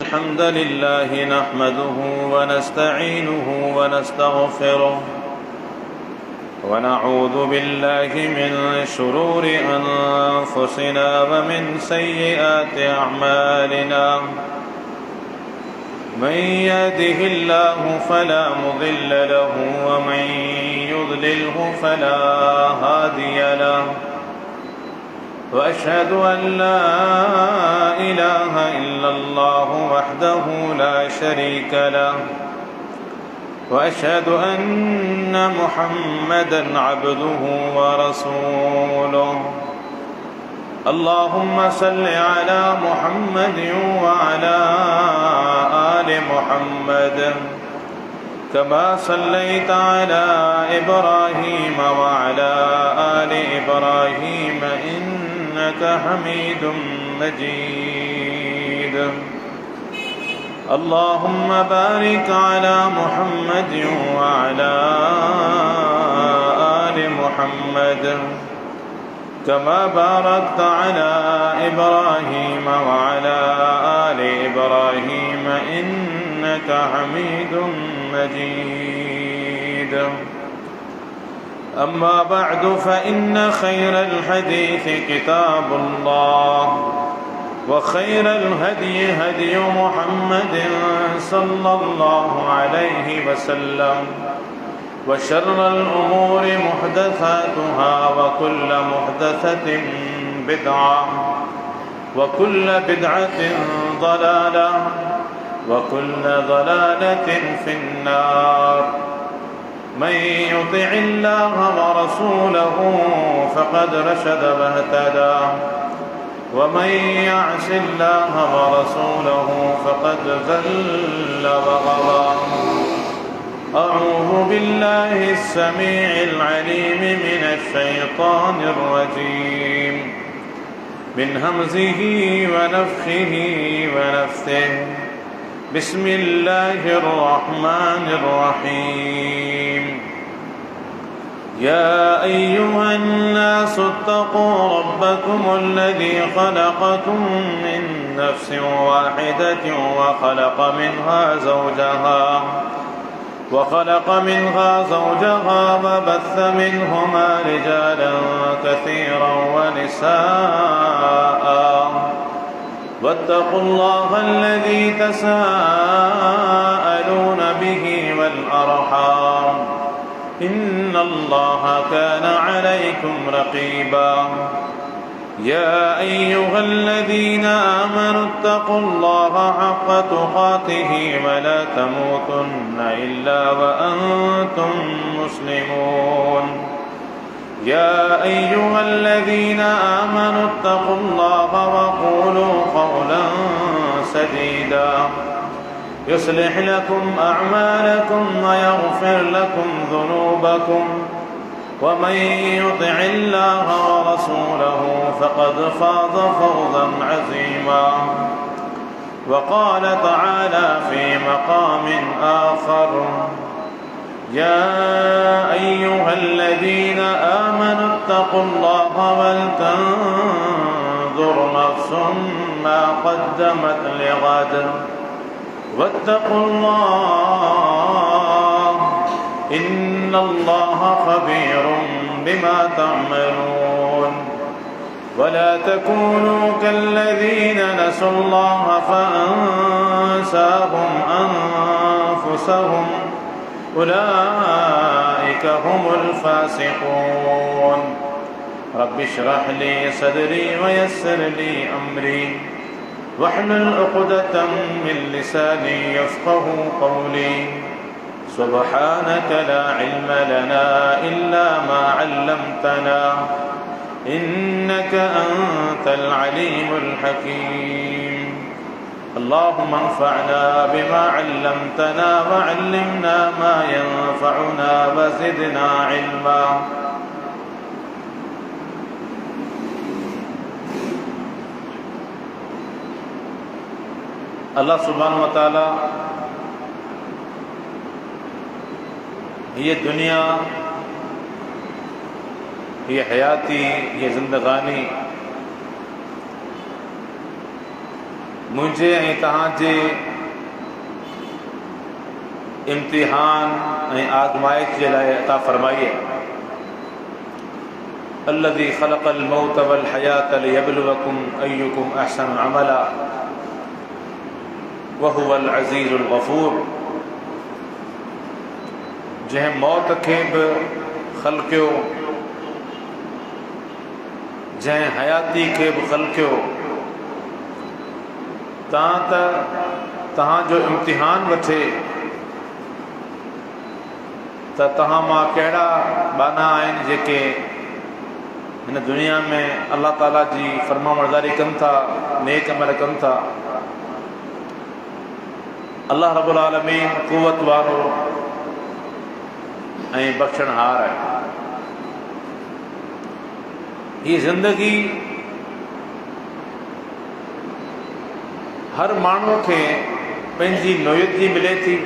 الحمد لله نحمده ونستعينه ونستغفره ونعوذ بالله من شرور أنفسنا ومن سيئات أعمالنا من يهده الله فلا مضل له ومن يضلله فلا هادي له وأشهد أن لا إله إلا الله وحده لا شريك له وأشهد أن محمدا عبده ورسوله اللهم صل على محمد وعلى آل محمد كما صليت على إبراهيم وعلى آل إبراهيم إنك حميد مجيد اللهم بارك على محمد وعلى آل محمد كما باركت على إبراهيم وعلى آل إبراهيم إنك حميد مجيد أما بعد فإن خير الحديث كتاب الله وخير الهدي هدي محمد صلى الله عليه وسلم وشر الأمور محدثاتها وكل محدثة بدعة وكل بدعة ضلالة وكل ضلالة في النار من يطع الله ورسوله فقد رشد واهتدى ومن يعص الله ورسوله فقد ضل وغوى أعوذ بالله السميع العليم من الشيطان الرجيم من همزه ونفخه ونفثه بسم الله الرحمن الرحيم يا أيها الناس اتقوا ربكم الذي خلقكم من نفس واحدة وخلق منها زوجها وبث منهما رجالا كثيرا ونساء واتقوا الله الذي تساءلون به والأرحام إن الله كان عليكم رقيبا يا أيها الذين آمنوا اتقوا الله حق تقاته ولا تموتن إلا وأنتم مسلمون يا أيها الذين آمنوا اتقوا الله وقولوا قولا سديدا يصلح لكم أعمالكم ويغفر لكم ذنوبكم ومن يطع الله ورسوله فقد فاز فوزا عظيما وقال تعالى في مقام آخر يا أيها الذين آمنوا اتقوا الله ولتنظر نفس ما قدمت لغد واتقوا الله إن الله خبير بما تعملون ولا تكونوا كالذين نسوا الله فأنساهم أنفسهم أولئك هم الفاسقون رب اشرح لي صدري ويسر لي أمري واحلل عقدة من لساني يفقه قولي سبحانك لا علم لنا إلا ما علمتنا إنك أنت العليم الحكيم اللهم انفعنا بما علمتنا وعلمنا ما ينفعنا وزدنا علما अल्लाह सुब्हानहू व तआला ये दुनिया, ये हयाती, ये जिंदगानी मुझे ऐं तव्हांजे इम्तिहान ऐं आज़माइश जे लाइ अता फ़रमाई आहे। अल्लज़ी ख़लक़ल मौत वल हयात लियब्लुवकुम अय्युकुम अहसनु अमला व हुवल अज़ीज़ुल गफ़ूर। जंहिं मौत खे बि ख़लक़ियो, जंहिं हयाती खे बि ख़लक़ियो, तव्हांजो इम्तिहान वठे त तव्हां मां कहिड़ा बाना आहिनि जेके हिन दुनिया में अल्लाह ताला जी फरमाबरदारी कनि था, नेक अमल कनि था। अल्लाह रब्बुल आलमीन क़ुव्वत वारो ऐं बख़्शणहार आहे। ये ज़िंदगी हर माण्हू खे पंहिंजी नोयत जी मिले थी।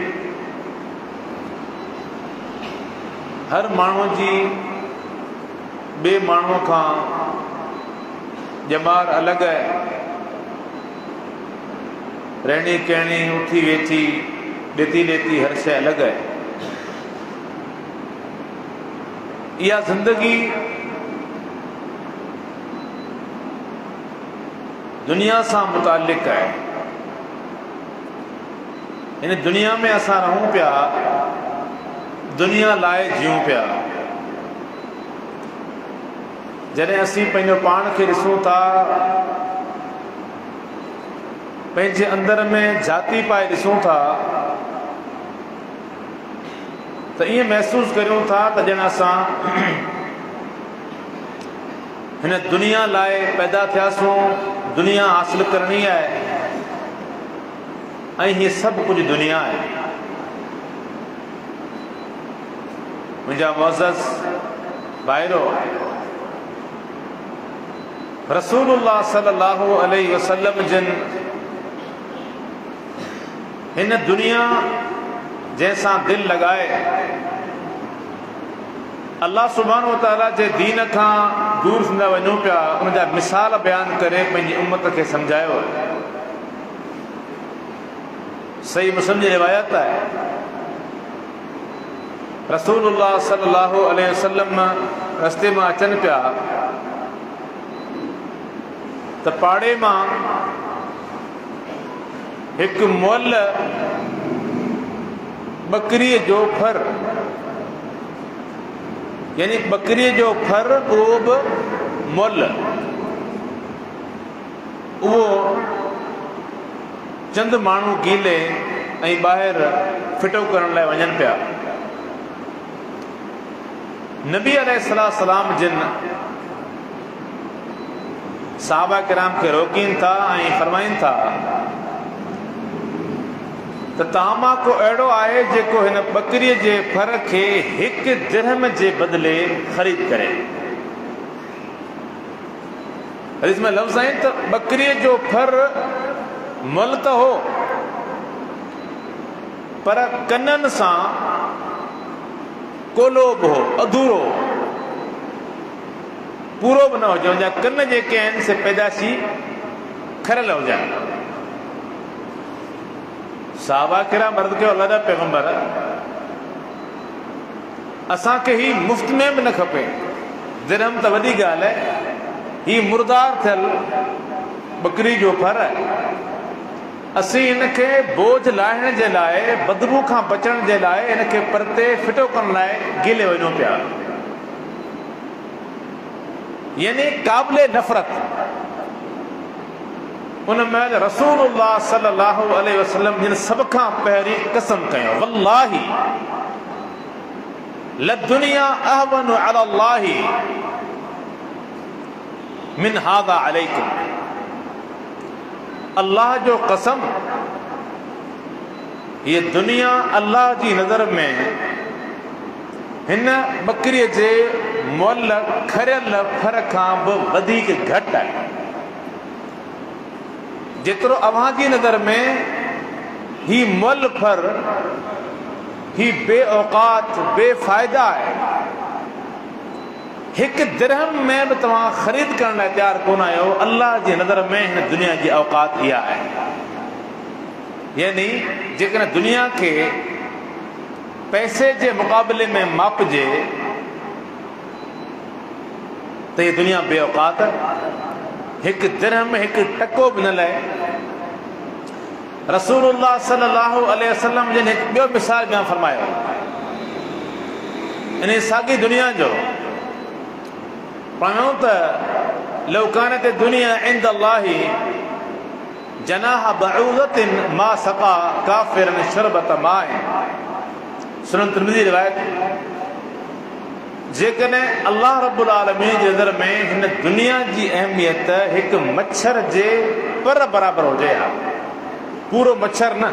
हर माण्हू जी ॿिए माण्हूअ खां ॼमार अलॻि आहे। रहणी कहणी, उथी वेठी, ॾेती लेती हर शइ अलॻि आहे। इहा ज़िंदगी दुनिया सां मुतालिक़ आहे। इन दुनिया में असां रहूं पिया, दुनिया लाइ जियूं पिया। जॾहिं असीं पंहिंजो पाण खे ॾिसूं था, पंहिंजे अंदर में जाती पाए ॾिसूं था, त ईअं महसूस करियूं था त ॼण असां हिन दुनिया लाइ पैदा थियासूं, दुनिया हासिल करणी आहे ऐं हीअ सभु कुझु दुनिया आहे। मुंहिंजा मुअज़्ज़ज़ भाइरो, रसूलुल्लाह सल्लल्लाहु अलैहि वसल्लम जिन हिन दुनिया जंहिंसां दिलि लॻाए अल्लाह सुब्हानो व तआला जे दीन खां दूर थींदा वञूं पिया, उनजा मिसाल बयान करे पंहिंजी उम्मत खे सम्झायो। सही मुस्लिम जी रिवायत आहे, रसूलुल्लाह सल्लल्लाहु अलैहि वसल्लम रस्ते मां अचनि पिया त पाड़े मां हिकु मुअल बकरीअ जो फर, यानी बकरीअ जो फर, उहो बि मुअल, उहो चंद माण्हू गीले ऐं ॿाहिरि फिटो करण लाइ वञनि पिया। नबी अलैहिस्सलाम जिन सहाबा किराम खे रोकीनि था ऐं फरमाइनि था त तव्हां मां को अहिड़ो आहे जेको हिन बकरीअ जे फर खे हिकु दिरहम जे बदिले ख़रीद करे। हदीस में लफ़्ज़ आहिनि त बकरीअ जो फर मुअल त हो, पर कननि सां कोलो बि हो, अधूरो, पूरो बि न हुजे। उनजा कन जेके आहिनि से पैदाशी खरियल हुजनि। साहबा किराम अर्ज़ कयो, अल्लाह जा पैगंबर, असांखे ही मुफ़्त में बि न खपे, दिरहम त वॾी ॻाल्हि आहे, ही मुर्दार थियल बकरी जो फर आहे। असीं हिनखे बोझ लाहिण जे लाइ, बदबू खां बचण जे लाइ हिनखे परते फिटो करण लाइ गीले वञूं पिया। यानी क़ाबिले नफ़रत। उन महिल रसूलुल्लाह सल्लल्लाहु अलैहि वसल्लम जिन सभ खां पहिरीं कसम कयो, वल्लाही लद्दुनिया अहवनु अलल्लाहि मिन हाज़ा अलैकुम। अल्लाह जो कसम, ये दुनिया अल्लाह जी नज़र में हिन बकरीअ जे मुअल खरियल फर खां बि वधीक घटि आहे। जेतिरो अव्हां जी नज़र में ही मुअल फर, ही बेऔकात, बेफ़ाइदा आहे, हिकु दिरहम में बि तव्हां ख़रीद करण लाइ तयारु कोन आहियो, अल्लाह जी नज़र में हिन दुनिया जी औकात इहा आहे। यानी जेकॾहिं दुनिया खे पैसे जे मुक़ाबले में मापजे त हीअ दुनिया बेऔकात, हिकु दिरहम हिकु टको बि न लहे। रसूलुल्लाह सल्लल्लाहु अलैहि वसल्लम जिन हिकु ॿियो मिसाल बयानु फरमायो इन साॻी दुनिया जो। पढ़ूं त लौ कानत दुनिया इंद अल्लाहि जनाह बऊदतिन मा सक़ा काफिरन शरबत माए। सुनन तिरमिज़ी रिवायत। जेकॾहिं अल्लाह रब्बुल आलमीन जी नज़र में हिन दुनिया जी अहमियत हिकु मच्छर जे पर बराबरि हुजे हा, पूरो मच्छर न,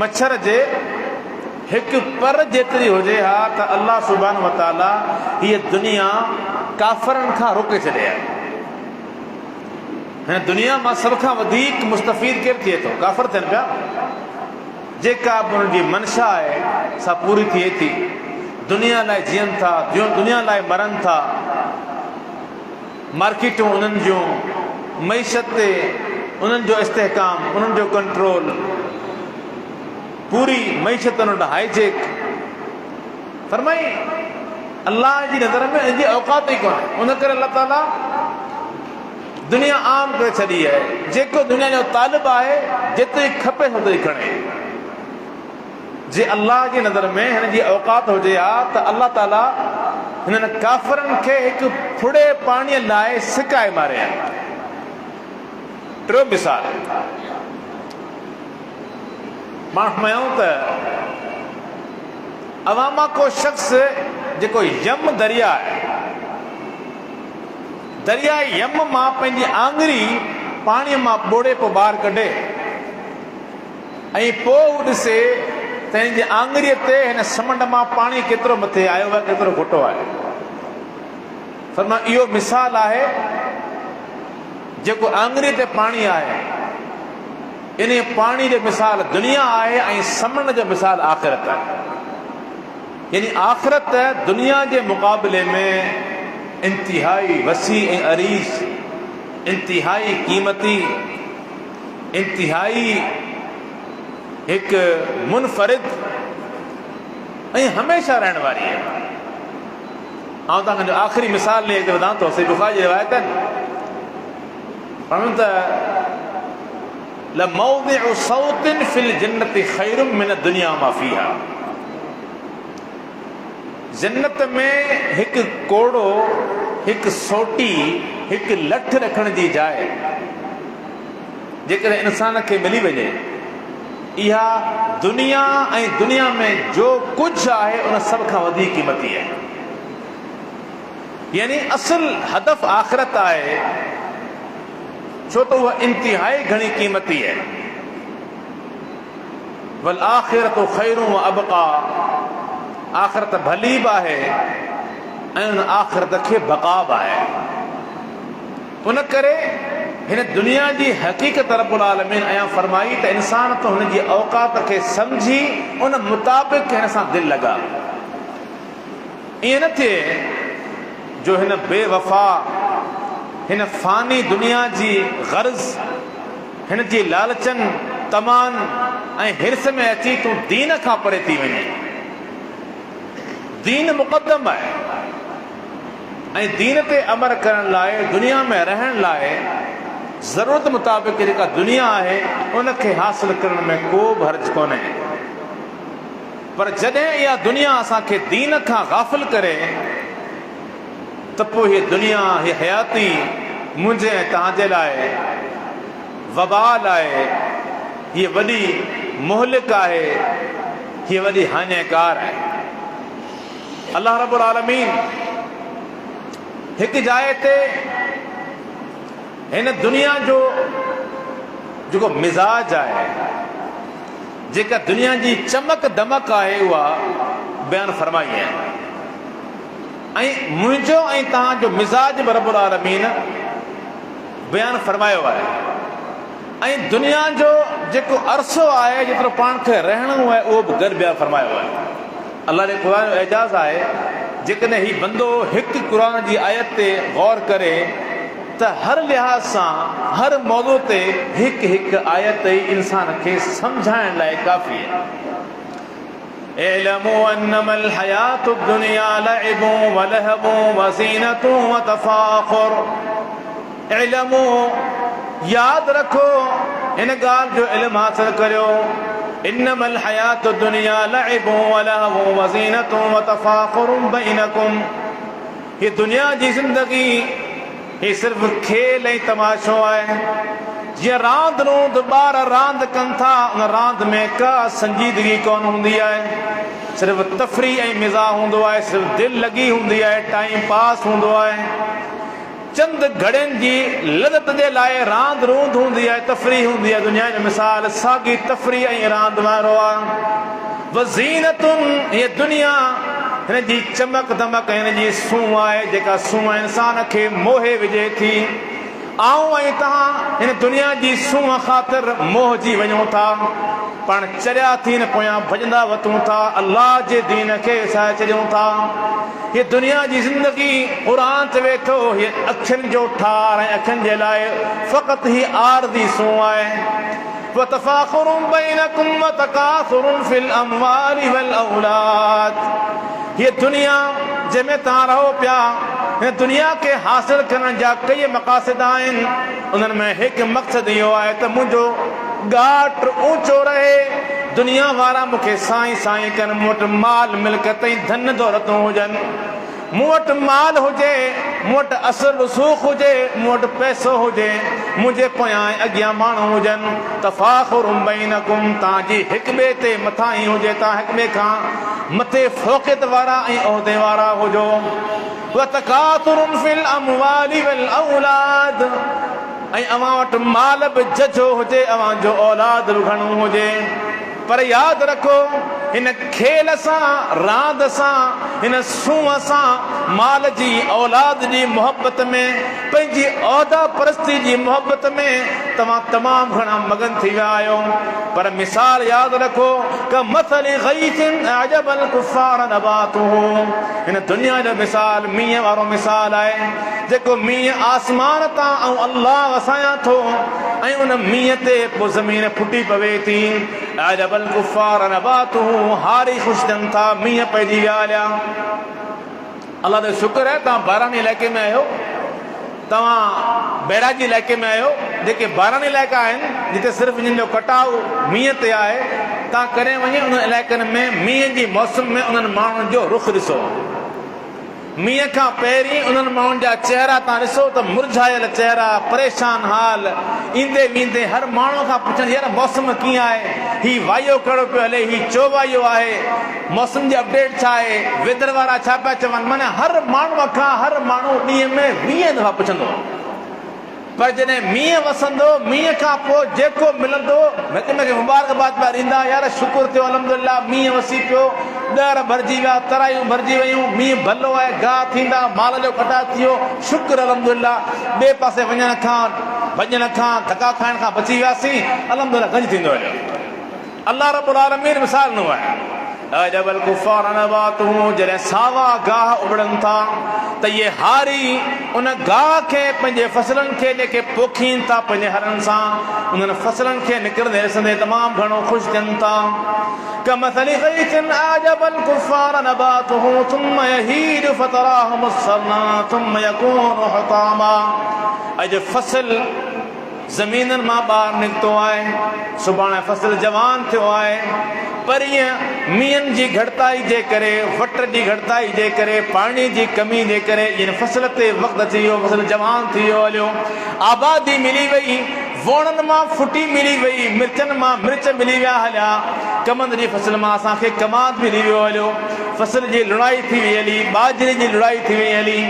मच्छर जे हिकु पर जेतिरी हुजे हा त अल्लाह सुब्हानहु व तआला हीअ दुनिया काफ़रनि खां रोके छॾे हा। हिन दुनिया मां सभ खां वधीक मुस्तफ़ीद केरु थिए थो? काफ़िर थियनि पिया। जेका बि उन्हनि जी मनशा आहे सा पूरी थिए थी। दुनिया लाइ जीअनि था, दुनिया लाइ मरनि था। मार्केटूं उन्हनि जूं, मईशत ते उन्हनि जो इस्तेहकाम, उन्हनि जो कंट्रोल, पूरी मईशत उन्हनि वटि हाईजेक। फरमाई अल्लाह जी नज़र में इनजी औकात ई कोन्हे। उन करे अल्लाह ताला दुनिया आम करे छॾी आहे। जेको दुनिया जो तालिब आहे जेतिरी खपे ओतिरी खणे। जे अल्लाह जी नज़र में हिन जी औकात हुजे हा त अल्लाह ताला हिननि काफ़िरनि खे हिकु फुड़े पाणीअ लाइ सिकाए मारे हा। टियों मिसाल मां फरमायूं त अवामा को शख़्स जेको यम दरिया आहे, दरिया यम मां पंहिंजी आङिरी पाणीअ मां ॿोड़े पोइ ॿाहिरि कढे ऐं पोइ हू ॾिसे त हिन जी आङिरीअ ते हिन समुंड मां पाणी केतिरो मथे आयो आहे, केतिरो घुटो आहे। फरमायो इहो मिसाल आहे जेको आङिरीअ ते पाणी आहे, इन पाणी जो मिसाल दुनिया आहे ऐं समुंड जो मिसाल आख़िरत आहे। यानी आख़िरत दुनिया जे मुक़ाबले में इंतिहाई वसी ऐं अरीज़, इंतिहाई क़ीमती, इंतिहाई हिकु मुनफरिद ऐं हमेशा रहण वारी आहे। आउं तव्हांखे आख़िरी मिसाल ॾेई वधां थो। सही बुख़ारी जी रिवायत आहिनि। पढ़ूं त लमौदिउ सौतिन फिल जन्नति खैरुम मिन दुनिया मा फीहा। जन्नत में हिकु कोड़ो, हिकु सोटी, हिकु लठ रखण जी जाइ जेकॾहिं इंसान खे मिली वञे, इहा दुनिया ऐं दुनिया में जो कुझु आहे उन सभ खां वधीक क़ीमती आहे। यानी असुल हदफ़ आख़िरत आहे, छो त उहा इंतिहाई घणी क़ीमती आहे। वल आख़िरतु खैरुम व अबक़ा। आख़िरत भली बि आहे ऐं उन आख़िरत खे बक़ा बि आहे। उन करे हिन दुनिया जी हक़ीक़त रब्बुल आलमीन अयां फरमाई त इंसान त हुन जी औकात खे सम्झी उन मुताबिक़ हिन सां दिलि लॻा। ईअं न थिए जो हिन बेवफ़ा, हिन फ़ानी दुनिया जी गर्ज़, हिन जी लालचनि, तमान ऐं हिर्स में अची तूं दीन खां परे थी वञे। दीन मुक़द्दम आहे ऐं दीन ते अमल करण लाइ, दुनिया में रहण लाइ ज़रूरत मुताबिक़ जेका दुनिया आहे उनखे हासिल करण में को बि हर्ज कोन्हे। पर जॾहिं इहा दुनिया असांखे दीन खां गाफ़िल करे त पोइ हीअ दुनिया, हीअ हयाती मुंहिंजे ऐं तव्हांजे लाइ वबाल आहे। हीअ वॾी मुहलिक आहे, हीअ वॾी हानिकार आहे। अल्लाह रब्बुल आलमीन हिकु जाइ ते हिन दुनिया जो जेको मिज़ाज आहे, जेका दुनिया जी चमक दमक आहे, उहा बयानु फरमाई आहे। ऐं मुंहिंजो ऐं तव्हांजो मिज़ाज बि रब्बुल आलमीन बयानु फरमायो आहे। ऐं दुनिया जो जेको अरसो आहे, जेतिरो पाण खे रहणो आहे, उहो बि गॾु बयानु फरमायो आहे। अल्लाह जे क़ुर जो एजाज़ आहे, जेकॾहिं हीउ बंदो हिकु क़ुर जी आयत ते गौर करे त हर लिहाज़ सां हर मौज़ू ते हिकु हिकु आयत ई इंसान खे सम्झाइण लाइ काफ़ी आहे। اعلموا انما الحياة الدنيا لعب ولهو وزينة وتفاخر। اعلموا याद रखो इन ॻाल्हि जो इल्मु हासिल करियो। इन्नमल हयातु दुनिया लइबु वलहवु वज़ीनतु वतफ़ाख़ुरु बैनकुम। ये दुनिया जी ज़िंदगी ये सिर्फ़ खेल ऐं तमाशो आहे। जीअं रांदि रूंद ॿार रांदि कनि था, उन रांदि में का संजीदगी कोन हूंदी आहे, सिर्फ़ तफ़रीह ऐं मिज़ाह हूंदो आहे, सिर्फ़ दिलि लॻी हूंदी आहे, टाइम पास हूंदो आहे। चंद घड़ियुनि जी लज़त जे लाइ रांदि रूंद हूंदी आहे, तफ़रीह हूंदी आहे। दुनिया जो मिसाल साॻी तफ़रीह ऐं रांदि वारो आहे। वज़ीनतुन ये दुनिया हिन जी चमक दमक हिन जी सूंहं आहे, जेका सूंहं इंसान खे मोहे विझे थी। आऊं ऐं तव्हां हिन दुनिया जी सूंहं ख़ातिर मोहिजी वञूं था, पाण चरिया थी न पोयां भॼंदा वठूं था, अल्लाह जे दीन खे विसाए छॾियूं था। ये दुनिया जी ज़िंदगी क़ुरान चवे थो हीअ अखियुनि जो ठार ऐं अखियुनि जे लाइ फ़क़ति ही आरज़ी सूंहं आहे। वतफ़ाख़ुरु बैनकुम वतकासुरु फ़िल अमवालि वल औलाद। ये दुनिया जंहिंमें तव्हां रहो पिया, हिन दुनिया खे हासिल करण जा कई मक़ासिद आहिनि। उन्हनि में हिकु मक़सदु इहो आहे त मुंहिंजो घाट ऊचो रहे, दुनिया वारा मूंखे साईं साईं कनि, मूं वटि माल मिल्कियत ऐं धन दौलतूं हुजनि, मूं वटि माल हुजे, मूं वटि असुलु रसूख़ हुजे, मूं वटि पैसो हुजे, मुंहिंजे पोयां अॻियां माण्हू हुजनि। तफ़ाख़ुरु बैनकुम, तव्हांजी हिक ॿिए ते मथां ई हुजे, तव्हां हिक ॿिए खां मथे फ़ौक़ियत वारा ऐं उहिदे वारा हुजो। वतकासुरु फ़िल अमवालि वल औलाद, ऐं अव्हां वटि माल बि झझो हुजे, अव्हां जो औलाद बि घणो हुजे। पर यादि रखो हिन खेल सां, रांदि सां, हिन सूंहं सां, माल जी औलाद जी मोहबत में, पंहिंजी औहदा परस्ती जी मोहबत में तव्हां तमामु घणा मगन थी विया आहियो। पर मिसाल यादि रखो क मसलि गैसिन अअजबल कुफ़ार नबातुहु। हिन दुनिया जो मिसाल मींहं वारो मिसाल आहे, जेको मींहं आसमान तां ऐं अल्लाह वसायां थो ऐं उन मींहं ते पोइ ज़मीन फुटी पवे थी। अअजबल कुफ़ार नबातुहु, हारी ख़ुशि थियनि था, मींहं पइजी विया हलिया। अल्लाह जो शुक्र आहे तव्हां बारानी इलाइक़े में आहियो, तव्हां बैराजी इलाइक़े में आहियो। जेके बारानी इलाइक़ा आहिनि जिते सिर्फ़ु जिन जो कटाव मींहं ते आहे, तव्हां करे वञे उन इलाइक़नि में मींहं जी मौसम में उन्हनि माण्हुनि जो रुख़ ॾिसो। मींहं खां पहिरीं उन्हनि माण्हुनि जा चेहरा तव्हां ॾिसो त मुरझायल चेहरा, परेशान हाल, ईंदे वेंदे हर माण्हू खां पुछनि यार मौसम कीअं आहे, हीउ वाइयो कहिड़ो पियो हले, हीउ चोवाइयो आहे, मौसम जी अपडेट छा आहे, वेदर वारा छा पिया चवनि। माना हर माण्हूअ खां हर माण्हू ॾींहं में 20 दफ़ा पुछंदो। पर जॾहिं मींहं वसंदो, मींहं खां पोइ जेको मिलंदो हिक ॿिए खे मुबारकबाद पिया ॾींदा, यार शुक्र थियो अल्हम्दुलिल्लाह मींहं वसी पियो, ॾर भरिजी विया, तरायूं भरिजी वियूं, मींहं भलो आहे, गाह थींदा, माल जो कटा थियो, शुक्र अल्हम्दुलिल्लाह। ॿिए पासे वञण खां, भॼण खां, धका खाइण खां बची वियासीं, अल्हम्दुलिल्लाह गंज थींदो वञो। अल्लाह रब्बुल आलमीन मिसाल न आहे। अजबल कुफ़ार नबातुहु, जॾहिं सावा गाह उबड़नि था त ये हारी उन गाह खे, पंहिंजे फसलनि खे जेके पोखीनि था पंहिंजे हरनि सां, उन्हनि फसलनि खे निकिरंदे ॾिसंदे तमामु घणो ख़ुशि थियनि था। कमसलि गैसिन अअजबल कुफ़ार नबातुहु थुम्म यहीजु फतराहु मुस्फर्रा थुम्म यकूनु हुतामा। अॼु फसल ज़मीननि मां ॿाहिरि निकितो आहे, सुभाणे फसल जवान थियो आहे, पर ईअं मींहनि जी घटिताई जे करे, वट जी घटिताई जे करे, पाणी जी कमी जे करे इन फसल ते वक़्तु अची वियो, फसल जवान थी वियो हलियो, आबादी मिली वई, वणनि मां फुटी मिली वई, मिर्चनि मां मिर्च मिली विया हलिया, कमंद जी फसल मां असांखे कमाद मिली वियो हलियो, फसल जी लुड़ाई थी वई हली, बाजरे जी लुड़ाई थी वई हली।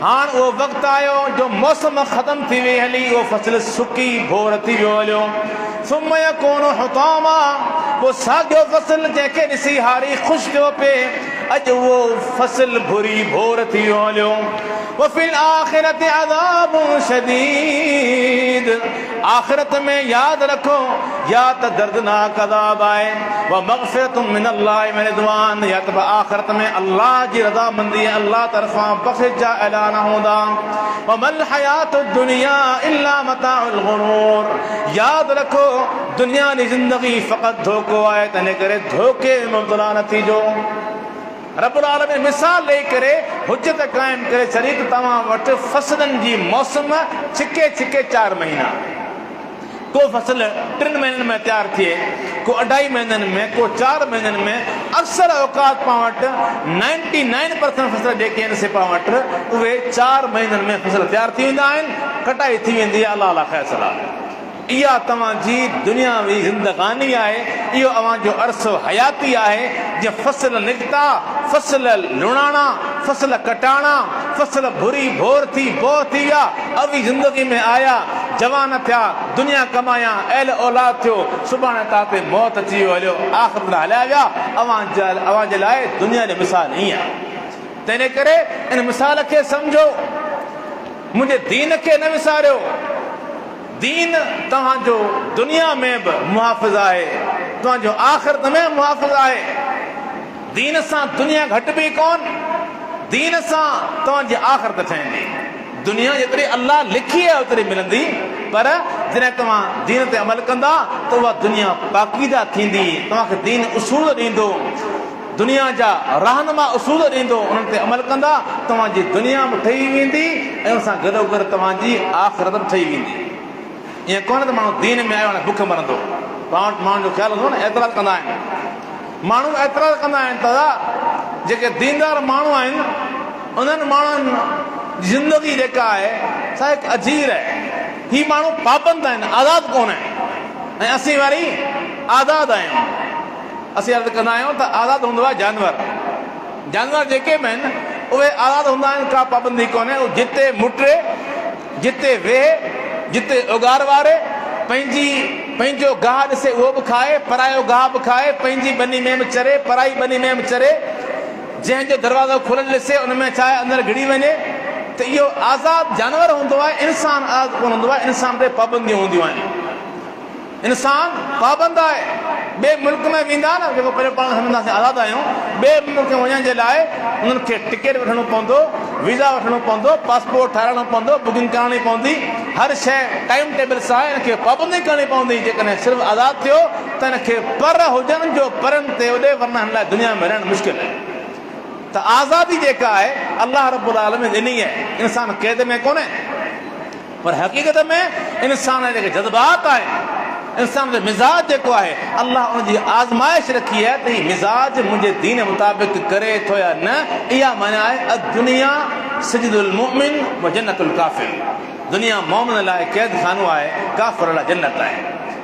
हाणे उहो वक़्तु आयो जो मौसम ख़तमु थी वई हली, उहो फसल सुकी भोर थी वियो हलियो। सुम्ह यकूनु हुतामा, पोइ साॻियो फसल जंहिंखे ॾिसी हारी ख़ुशि थियो पिए, अॼु उहो फसल भुरी भोर थी वियो हलियो। वफ़िल आख़िरति अज़ाबुन शदीद, आख़िरत में यादि रखो या त दर्दनाक अज़ाब आहे व मग़फ़िरतुम मिनल्लाहि व रिज़वान, या त आख़िरत में अल्लाह जी रज़ामंदी अल्लाह तरफ़ां बख़्शिश जा ऐलान हूंदा। व मल हयातुद दुनिया इल्ला मताउल गुरूर, यादि रखो दुनिया जी ज़िंदगी फ़क़त धोखो आहे, तंहिं करे धोखे में मुब्तला न थीजो। रब्बुल आलमीन मिसाल ॾेई करे हुज्जत क़ाइमु करे छॾी त तव्हां वटि फ़सलनि जी मौसम छिके छिके 4 महीना, को फसल 3 महीननि में तैयार थिए, को 2.5 महीननि में, को 4 महीननि में। अक्सर औकात पाण वटि 99% फसल जेके आहिनि से पाण वटि उहे 4 महीननि में फसल तैयार थी वेंदा आहिनि, कटाई थी वेंदी आहे। अलाह अला ख़ैर सलाह। इहा तव्हांजी दुनियावी ज़िंदगानी आहे, इहो अव्हांजो अरसो हयाती आहे। जीअं फसल निकिता, फसल लुणाणा, फसल कटाणा, फसल भुरी भोर थी बोर थी विया, अवी ज़िंदगी में आया, जवान थिया, दुनिया कमाया, अहल औलाद थियो, सुभाणे ता ते मौत अची वियो, हलियो आख़िर में हलिया विया। अव्हांजे लाइ दुनिया जी मिसाल ईअं आहे। तंहिं करे इन मिसाल खे सम्झो, मुंहिंजे दीन खे न विसारियो। दीन तव्हांजो दुनिया में बि मुहाफ़िज़ आहे, तव्हांजो आख़िरत में मुहाफ़िज़ आहे। दीन सां दुनिया घटि बि कोन, दीन सां तव्हांजी आख़िरत ठहंदी। दुनिया जेतिरी अल्लाह लिखी आहे ओतिरी मिलंदी, पर जॾहिं तव्हां दीन ते अमल कंदा त उहा दुनिया पाकीदा थींदी। तव्हांखे दीन उसूल ॾींदो, दुनिया जा रहनुमा उसूल ॾींदो, उन्हनि ते अमल कंदा तव्हांजी दुनिया बि ठही वेंदी ऐं उन सां गॾोगॾु तव्हांजी आख़िरत बि ठही वेंदी। ईअं कोन त माण्हू दीन में आयो हाणे बुख मरंदो, पाण माण्हुनि जो ख़्यालु हूंदो न, एतिराज़ कंदा आहिनि माण्हू, एतिराज़ कंदा आहिनि दादा। जेके दीनदार माण्हू आहिनि उन्हनि माण्हुनि जी ज़िंदगी जेका आहे सा हिकु अजीर आहे। ही माण्हू पाबंद आहिनि, आज़ादु कोन आहिनि, ऐं असीं वरी आज़ादु आहियूं। असीं अर्ज़ु कंदा आहियूं त आज़ादु हूंदो आहे जानवर। जानवर जेके बि आहिनि उहे आज़ादु हूंदा आहिनि, का पाबंदी कोन्हे। उहे जिते मुटे, जिते वेहे, जिते उगार वारे, पंहिंजो गाह ॾिसे उहो बि खाए, परायो गाह बि खाए, पंहिंजी बनी में बि चरे, पराई बनी में बि चरे। जंहिंजो दरवाज़ो खुलियल ॾिसे उन में छा आहे अंदरि घिड़ी वञे। त इहो आज़ादु जानवर हूंदो आहे, इंसान आज़ादु कोन हूंदो आहे। इंसान ते पाबंदियूं हूंदियूं आहिनि, इंसान पाबंद आहे। ॿिए मुल्क में वेंदा न, जेको पहिरियों पाण सम्झंदासीं आज़ादु आहियूं, ॿिए मुल्क में वञण जे लाइ उन्हनि खे टिकट वठणो पवंदो, वीज़ा वठणो पवंदो, पासपोर्ट ठाहिराइणो पवंदो, बुकिंग कराइणी पवंदी। हर शइ टाइम टेबल सां हिनखे पाबंदी करणी पवंदी। जेकॾहिं सिर्फ़ु आज़ादु थियो त हिनखे पर हुजनि जो परनि ते होॾे, वरना हिन लाइ दुनिया में रहणु मुश्किल आहे। त आज़ादी जेका आहे अल्लाह रब्बुल आलमीन ॾिनी आहे, इंसान क़ैद में कोन्हे। पर हक़ीक़त में इंसान जा जेके जज़्बात आहिनि, इंसान जो मिज़ाज जेको आहे, अल्लाह उनजी आज़माइश रखी आहे त हीउ मिज़ाज मुंहिंजे दीन मुताबिक़ करे थो या न। इहा माना आहे दुनिया सजदुल मुमिन व जन्नतुल काफ़िर। दुनिया मोमिन लाइ क़ैद खानो आहे, काफ़िर लाइ जन्नत आहे।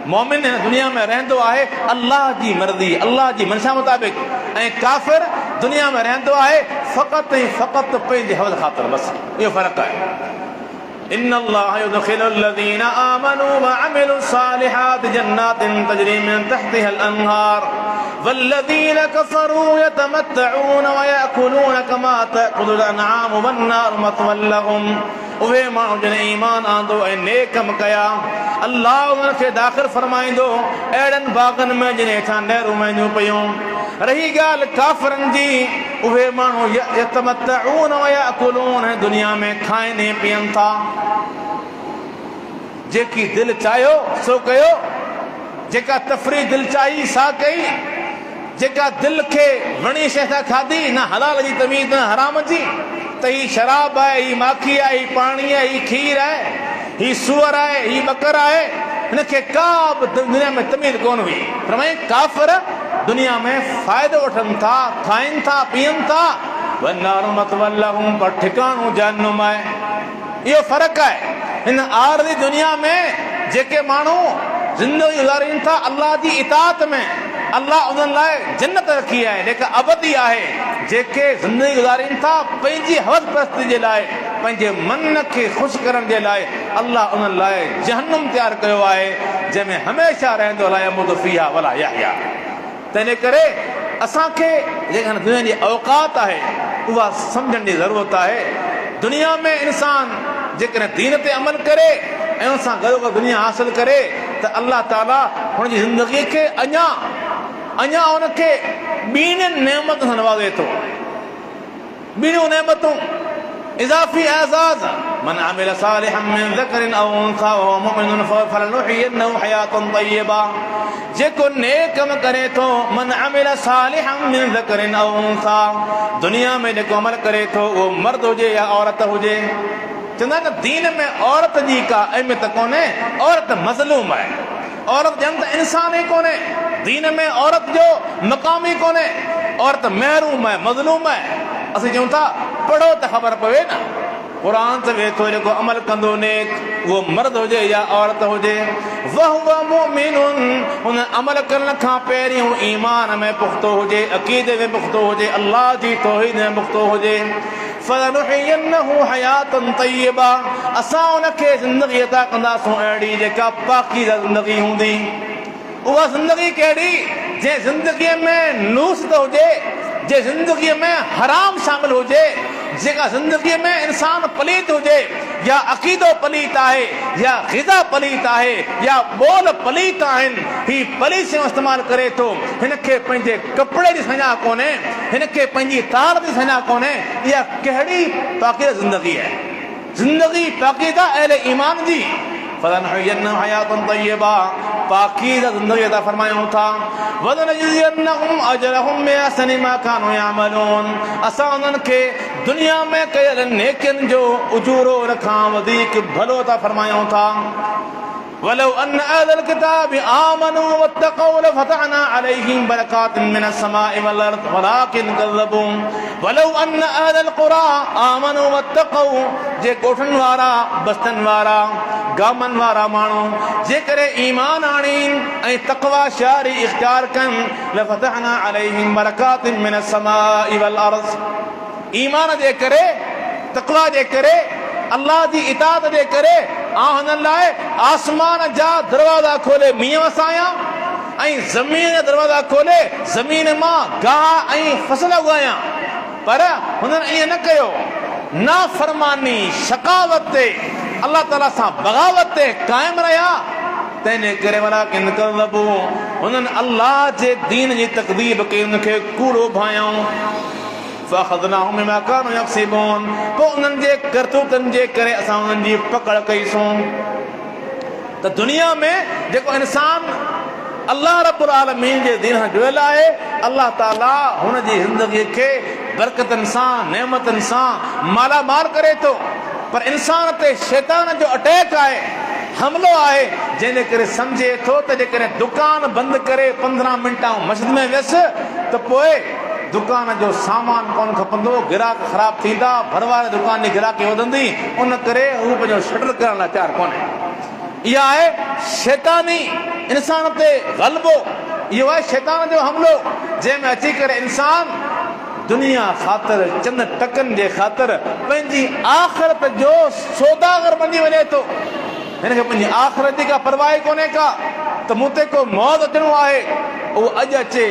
मोमिन हिन दुनिया में रहंदो आहे अल्लाह जी मर्ज़ी, अल्लाह जी मनशा मुताबिक़, ऐं काफ़िर दुनिया में रहंदो आहे फ़क़त ऐं फ़क़त पंहिंजे हवस ख़ातिर। बसि इहो फ़र्क़ु आहे। إن الله يدخل الذين آمنوا وعملوا الصالحات جنات تجري من تحتها الأنهار والذين كفروا يتمتعون ويأكلون كما تأكل الأنعام والنار مثوى لهم। उहे माण्हू जिन ईमान आंदो ऐं नेक कम कया, अल्लाह उन्हनि खे दाख़िल फरमाईंदो अहिड़नि बाग़नि में जिन हेठां नहरूं वहंदियूं पयूं। रही ॻाल्हि काफ़िरनि जी, उहे माण्हू यतमत्तऊन व याकुलून, दुनिया में खाइनि पीअनि था, जेकी दिलि चाहियो सो कयो, जेका तफ़रीह दिलि चाही सा कई, जेका दिलि खे वणी शइ सां खाधी, न हलाल जी तमीज़ न हराम जी। त ही शराब आहे, ही माखी आहे, ही पाणी आहे, ही खीर आहे, ही सूअर आहे, ही बकर आहे, हिनखे का बि दुनिया में तमीज़ कोन हुई। फरमाई काफ़िर दुनिया में फ़ाइदो वठनि था, खाइनि था, पीअनि था, वन्नारु मथवल लहुम, पर ठिकाणो जहन्नुम आहे। इहो फ़र्क़ु आहे। हिन आरज़ी दुनिया में जेके माण्हू ज़िंदगी गुज़ारीनि था अल्लाह जी इताअत में, अल्लाह उन्हनि लाइ जन्नत रखी आहे जेका अबदी आहे। जेके ज़िंदगी गुज़ारीनि था पंहिंजी हवस परस्ती जे लाइ, पंहिंजे मन खे ख़ुशि करण जे लाइ, अल्लाह उन्हनि लाइ जहन्नुम तयारु कयो आहे जंहिंमें हमेशह रहंदो ला यमूतु फ़ीहा वला यहया। तंहिं करे असांखे जेका दुनिया जी औकात आहे उहा सम्झण जी ज़रूरत आहे। दुनिया में इंसान जेकॾहिं दीन ते अमल करे ऐं उन सां गॾोगॾु दुनिया हासिल करे त अल्लाह ताला हुनजी ज़िंदगीअ खे अञा उनखे ॿीणियुनि नेमतुनि सां नवाज़े थो। ॿीणियूं नेमतूं इज़ाफ़ी एज़ाज़ मन अमिल सालिहन मिन ज़करिन औ उन्सा वहुव मुमिनुन फलनुहयिन्नहु हयातन तय्यबा। जेको नेक कम करे थो मन अमिल सालिहन मिन ज़करिन औ उन्सा, दुनिया में जेको अमल करे थो उहो मर्द हुजे या औरत हुजे। चवंदा न दीन में औरत जी का अहमियत कोन्हे, औरत मज़लूम आहे। औरत ॼण त इंसान ई कोन्हे, दीन में औरत जो मक़ाम ई कोन्हे। औरत महरूम आहे, मज़लूम आहे। असीं चऊं था पढ़ो त ख़बर पवे न। क़ुरान चवे थो जेको अमल कंदो नेक उहो मर्द हुजे या औरत हुजे, वहुव मुमिनुन, हुन अमल करण खां पहिरियों ईमान में पुख़्तो हुजे, अक़ीदे में पुख़्तो हुजे, अल्लाह जी तौहीद में पुख़्तो हुजे। फलनुहयिन्नहु हयातन तय्यबा, असां उनखे ज़िंदगी अता कंदासूं अहिड़ी जेका पाकीज़ा ज़िंदगी हूंदी। उहा ज़िंदगी कहिड़ी जंहिं ज़िंदगीअ में नूस त हुजे, जे ज़िंदगीअ में हराम शामिल हुजे, जेका ज़िंदगीअ में इंसान पलीत हुजे, या अक़ीदो पलीत आहे, या ग़िज़ा पलीत आहे, या ॿोल पलीत आहिनि, ही पलीत शयूं इस्तेमालु करे थो। हिनखे पंहिंजे कपिड़े जी सञा कोन्हे, हिनखे पंहिंजी तार जी सञा कोन्हे। इहा कहिड़ी पाकीज़ा ज़िंदगी आहे? ज़िंदगी पाकीज़ा अहले ईमान जी। फलनुहयिन्नहु हयातन तय्यबा, पाकीज़ा ज़िंदगी अता फरमायूं था। वलनजज़ियन्नहुम अजरहुम बिअहसनि मा कानू यअमलून, असां उन्हनि खे दुनिया में कयल नेकियुनि जो उजूरो खां वधीक भलो अता फरमायूं था। वलौ अन्न अहलल किताबि आमनू वत्तक़ौ लफतहना अलैहिम बरकातिन मिनस समाइ वल अर्द वलाकिन कज़्ज़बू। वलौ अन्न अहलल क़ुरा आमनू वत्तक़ौ, जे ॻोठनि वारा, बस्तनि वारा, गामनि वारा माण्हू जेकॾहिं ईमान आणीनि ऐं तक़वा शारी इख़्तियार कनि, लफतहना अलैहिम बरकातिन मिनस समाइ वल अर्द। ईमान जे करे, तक़वा जे करे, अल्लाह जी इताअत जे करे हुननि लाइ आसमान जा दरवाज़ा खोले मींहं वसाया ऐं ज़मीन जा दरवाज़ा खोले ज़मीन मां गाह ऐं फसल उगाया। पर हुननि ईअं न कयो, नाफ़रमानी, शकावत ते, अल्लाह ताला सां बग़ावत ते क़ाइमु रहिया। तंहिंजे करे वलाकिन कज़्ज़बू, हुननि अल्लाह जे दीन जी तकदीब कई, हुनखे कूड़ो भायाऊं। फअख़ज़नाहुम बिमा कानू यक्सिबून, पोइ उन्हनि जे करतूतनि जे करे असां उन्हनि जी पकड़ कईसूं। त दुनिया में जेको इंसान अल्लाह रब्बुल आलमीन जे दीन सां जुड़ियल आहे, अल्लाह ताला हुन जी ज़िंदगीअ खे बरकतनि सां, नेमतनि सां मालामाल करे थो। पर इंसान ते शैतान जो अटैक आहे, हमलो आहे, जंहिंजे करे सम्झे थो त जेकॾहिं दुकान बंदि करे 15 मिंट मस्जिद में वियसि त पोइ दुकान जो सामान कोन खपंदो, गिराक ख़राब थींदा, भरवारे दुकान जी गिराकी वधंदी, उन करे हू पंहिंजो शटर करण लाइ तयारु कोन्हे। इहा आहे शैतानी इंसान ते ग़लबो, इहो आहे शैतान जो हमलो, जंहिंमें अची करे इंसान दुनिया ख़ातिर, चंद टकनि जे ख़ातिर पंहिंजी आख़िरत जो सौदागर बणी वञे थो। हिनखे पंहिंजी आख़िरत जी का परवाह कोन्हे का, त मूं ते को मौत अचिणो आहे, उहो अॼु अचे,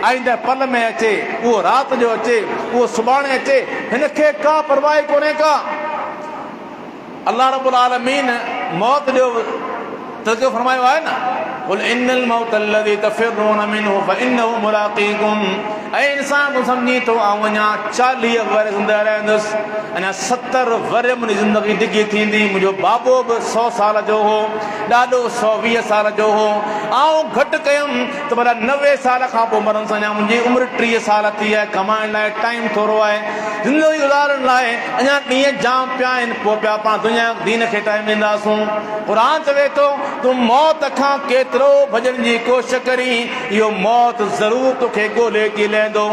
आईंदह पल में अचे, उहो राति जो अचे, उहो सुभाणे अचे, हिनखे का परवाह कोन्हे का। अल्लाह रब्बुल आलमीन मौत जो तज़किरो फरमायो आहे न, क़ुल इन्नल मौत अल्लज़ी तफ़िरून मिन्हु फ़इन्नहु मुलाक़ीकुम। ऐं इंसान तूं सम्झी थो आउं अञा 40 वरे ज़िंदह रहंदुसि, अञा 70 वरे मुंहिंजी ज़िंदगी डिघी थींदी। मुंहिंजो बाबो बि 100 साल जो हो, ॾाढो 120 साल जो हो, आउं घटि कयुमि त भला 90 साल खां पोइ मरंदुसि। अञा मुंहिंजी उमिरि 30 साल थी आहे, कमाइण लाइ टाइम थोरो आहे, ज़िंदगी गुज़ारण लाइ अञा ॾींहं जाम पिया आहिनि, पोइ पिया पाण दुनिया दीन खे टाइम ॾींदासूं। क़ुरान चवे थो तूं मौत खां केतिरो भॼण जी कोशिशि करी, इहो मौत ज़रूरु तोखे ॻोल्हे की लहंदो।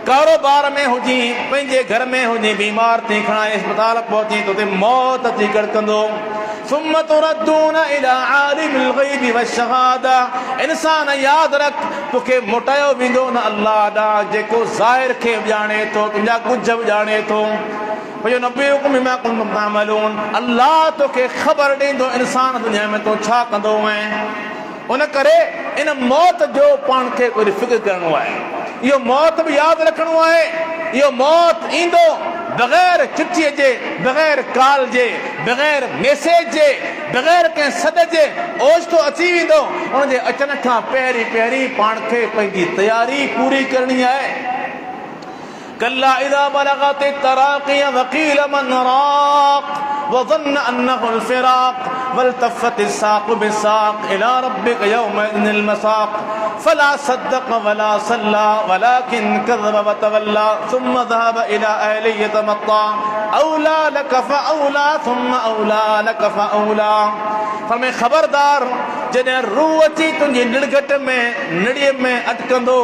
कारोबार में हुजी, पंहिंजे घर में हुजी, बीमार थी खणाए अस्पताल पहुची तो मौत थी कड़कंदो। सुम्म तुरद्दून इला आलिमिल ग़ैबि वश्शहादा, इंसान यादि रख तोखे मोटायो वेंदो न अल्लाह ॾांहुं जेको ज़ाहिर खे ॼाणे थो, तुंहिंजा कुझ बि ॼाणे थो। अल्लाह तोखे ख़बर ॾींदो इंसान दुनिया में तो छा कंदो आहीं। उन करे इन मौत जो पाण खे कोई फिक्र करणो आहे, इहो मौत बि यादि रखणो आहे। इहो मौत ईंदो बग़ैर चिठीअ जे, बग़ैर कॉल जे, बग़ैर मैसेज जे, बग़ैर कंहिं सॾ जे ओचितो अची वेंदो, उनजे अचण खां पहिरीं पहिरीं पाण खे पंहिंजी तयारी पूरी करणी आहे। कल्ला इज़ा बलगत तराक़ी वक़ील मन राक़ वज़न्न अन्नहुल फ़िराक़ वल्तफ़त अस्साक़ु बिस्साक़ इला रब्बिक यौमइज़िनिल मसाक़ फला सद्दक़ वला सल्ला वलाकिन कज़्ज़ब वतवल्ला सुम्मा ज़हब इला अहलिही यतमत्ता औला लक फ़औला सुम्मा औला लक फ़औला। फरमाए खबरदार, जॾहिं रूह अची तुंहिंजी निड़घट में निड़ीअ में अटकंदो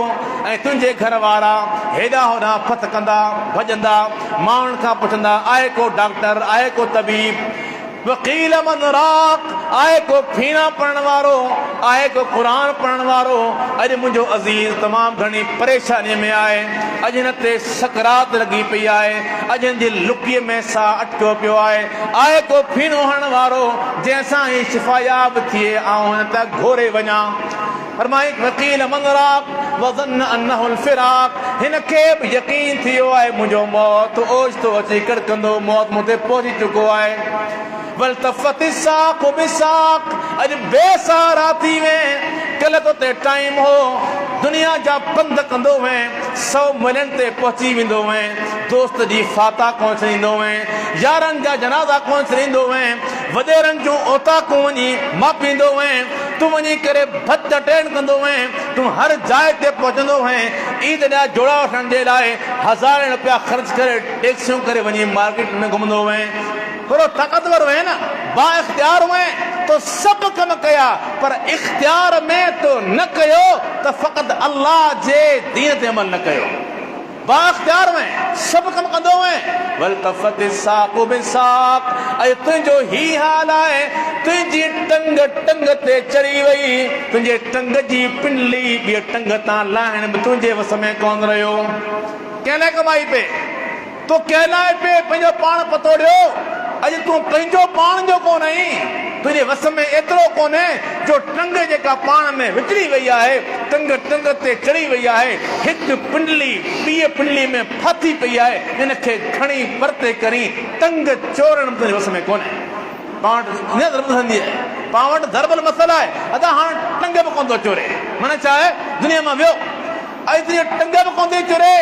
ऐं तुंहिंजे घर वारा हेॾां होॾां फत कंदा भॼंदा, माण्हुनि खां पुछंदा आहे को डॉक्टर, आहे को तबीब, वकील मन राक़, आहे को फीना पढ़ण वारो, आहे को क़ुरान पढ़ण वारो। अॼु मुंहिंजो अज़ीज़ तमामु घणी परेशानीअ में आहे, अॼु हिन ते सकरात लॻी पई आहे, अॼु हिन जी लुकीअ में साह अटकियो पियो आहे को फीनो हणण वारो जंहिंसां ही शिफ़ायाब थिए ऐं हिन त घोरे वञा। फरमाई वकील मन राक़ वज़न्न अन्नहुल फ़िराक़, हिन खे बि यकीन थियो आहे मुंहिंजो मौत ओचितो अची कड़कंदो, मौत मूं ते पहुची चुको आहे। वल्तफ़त अस्साक़ु बिस्साक़, अॼु बेसहारा थी वए, कल्ह तो ते टाइम हो दुनिया जा बंद कंदो वए, 100 मीलनि ते पहुची वेंदो वए, दोस्त जी फाता कोन छॾींदो वए, यारनि जा जनाज़ा कोन छॾींदो वए, वॾेरनि जूं औताकूं वञी मापींदो वए, तूं वञी करे भत टेन कंदो वए, तूं हर जाइ ते पहुचंदो वए, ईद जा जोड़ा वठण जे लाइ हज़ार रुपया ख़र्च करे टैक्सियूं करे वञी मार्केट में घुमंदो वए। थोरो ताक़तवर हुए न, बा इख्तियार हुए तो सभु कम कया, पर इख्तियार में तो न कयो त फ़क़त अल्लाह जे दीन ते अमल न कयो। बा इख्तियार में सभु कम कंदो हुए। वल्तफ़त अस्साक़ु बिस्साक़, अॼु तुंहिंजो ही हाल आहे, तुंहिंजी टंग टंग ते चढ़ी वई, तुंहिंजे टंग जी पिंडली ॿिए टंग तां लाहिण बि तुंहिंजे वस में कोन रहियो। कंहिं लाइ कमाई पे तो कंहिं लाइ पे पंहिंजो पाण पतोड़ियो। अॼु तूं पंहिंजो पाण जो कोन आहीं, तुंहिंजे वस में एतिरो कोन्हे जो टंग जेका पाण में विकिणी वई आहे, टंग टंग ते चढ़ी वई आहे, हिकु पिंडली ॿिए पिंडली में फाथी पई आहे, हिन खे खणी परते करी टंग चोरण तुंहिंजे वस में कोन्हे। पाण वटि हीअं ज़रूरत हूंदी आहे, पाण वटि दरबल मसइला आहे, अदा हाणे टंग बि कोन थो चोरे, माना छा आहे दुनिया मां वियो, अॼु तुंहिंजी टंग बि कोन थी चोरे।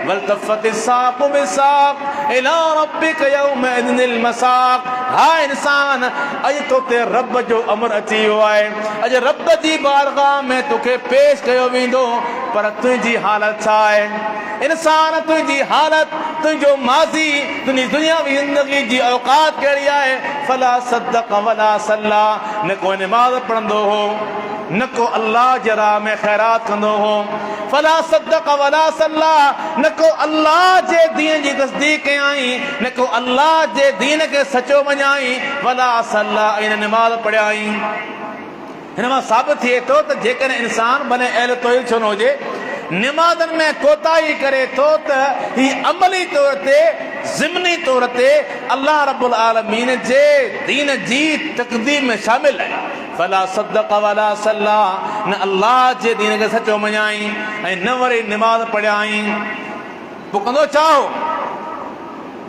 वल्तफ़त अस्साक़ु बिस्साक़ इला रब्बिक यौमइज़िनिल मसाक़। हा इंसान, अॼु तो ते रब जो अमर अची वियो आहे, अॼु रब जी बारगाह में तोखे पेश कयो वेंदो, पर तुंहिंजी हालत छा आहे? इंसान, तुंहिंजी हालत, तुंहिंजो माज़ी, तुंहिंजी दुनियावी ज़िंदगी जी औकात कहिड़ी आहे? फला सद्दक़ वला सल्ला, न को नमाज़ पढ़ंदो हो, न को अल्लाह जे राह में ख़ैरात कंदो हो। फला सद्दक़ वला सल्ला, न को अल्लाह जे दीन जी तस्दीक कयाई, न को अल्लाह जे दीन खे सचो मञाई, वला सल्ला, इन नमाज़ पढ़ियाई। हिन मां साबित थिए थो त जेकॾहिं इंसान भले अहल तौहीद छो न हुजे, निमाज़नि में कोताही करे थो त ही अमली तौर ते ज़िमनी तौर ते अल्लाह रब्बुल आलमीन जे दीन जी तक़दीर में शामिल आहे। फला सद्दक़ वला सल्ला, न अल्लाह जे दीन खे सचो मञाई ऐं न वरी निमाज़ पढ़ियाई। पोइ कंदो छा हो?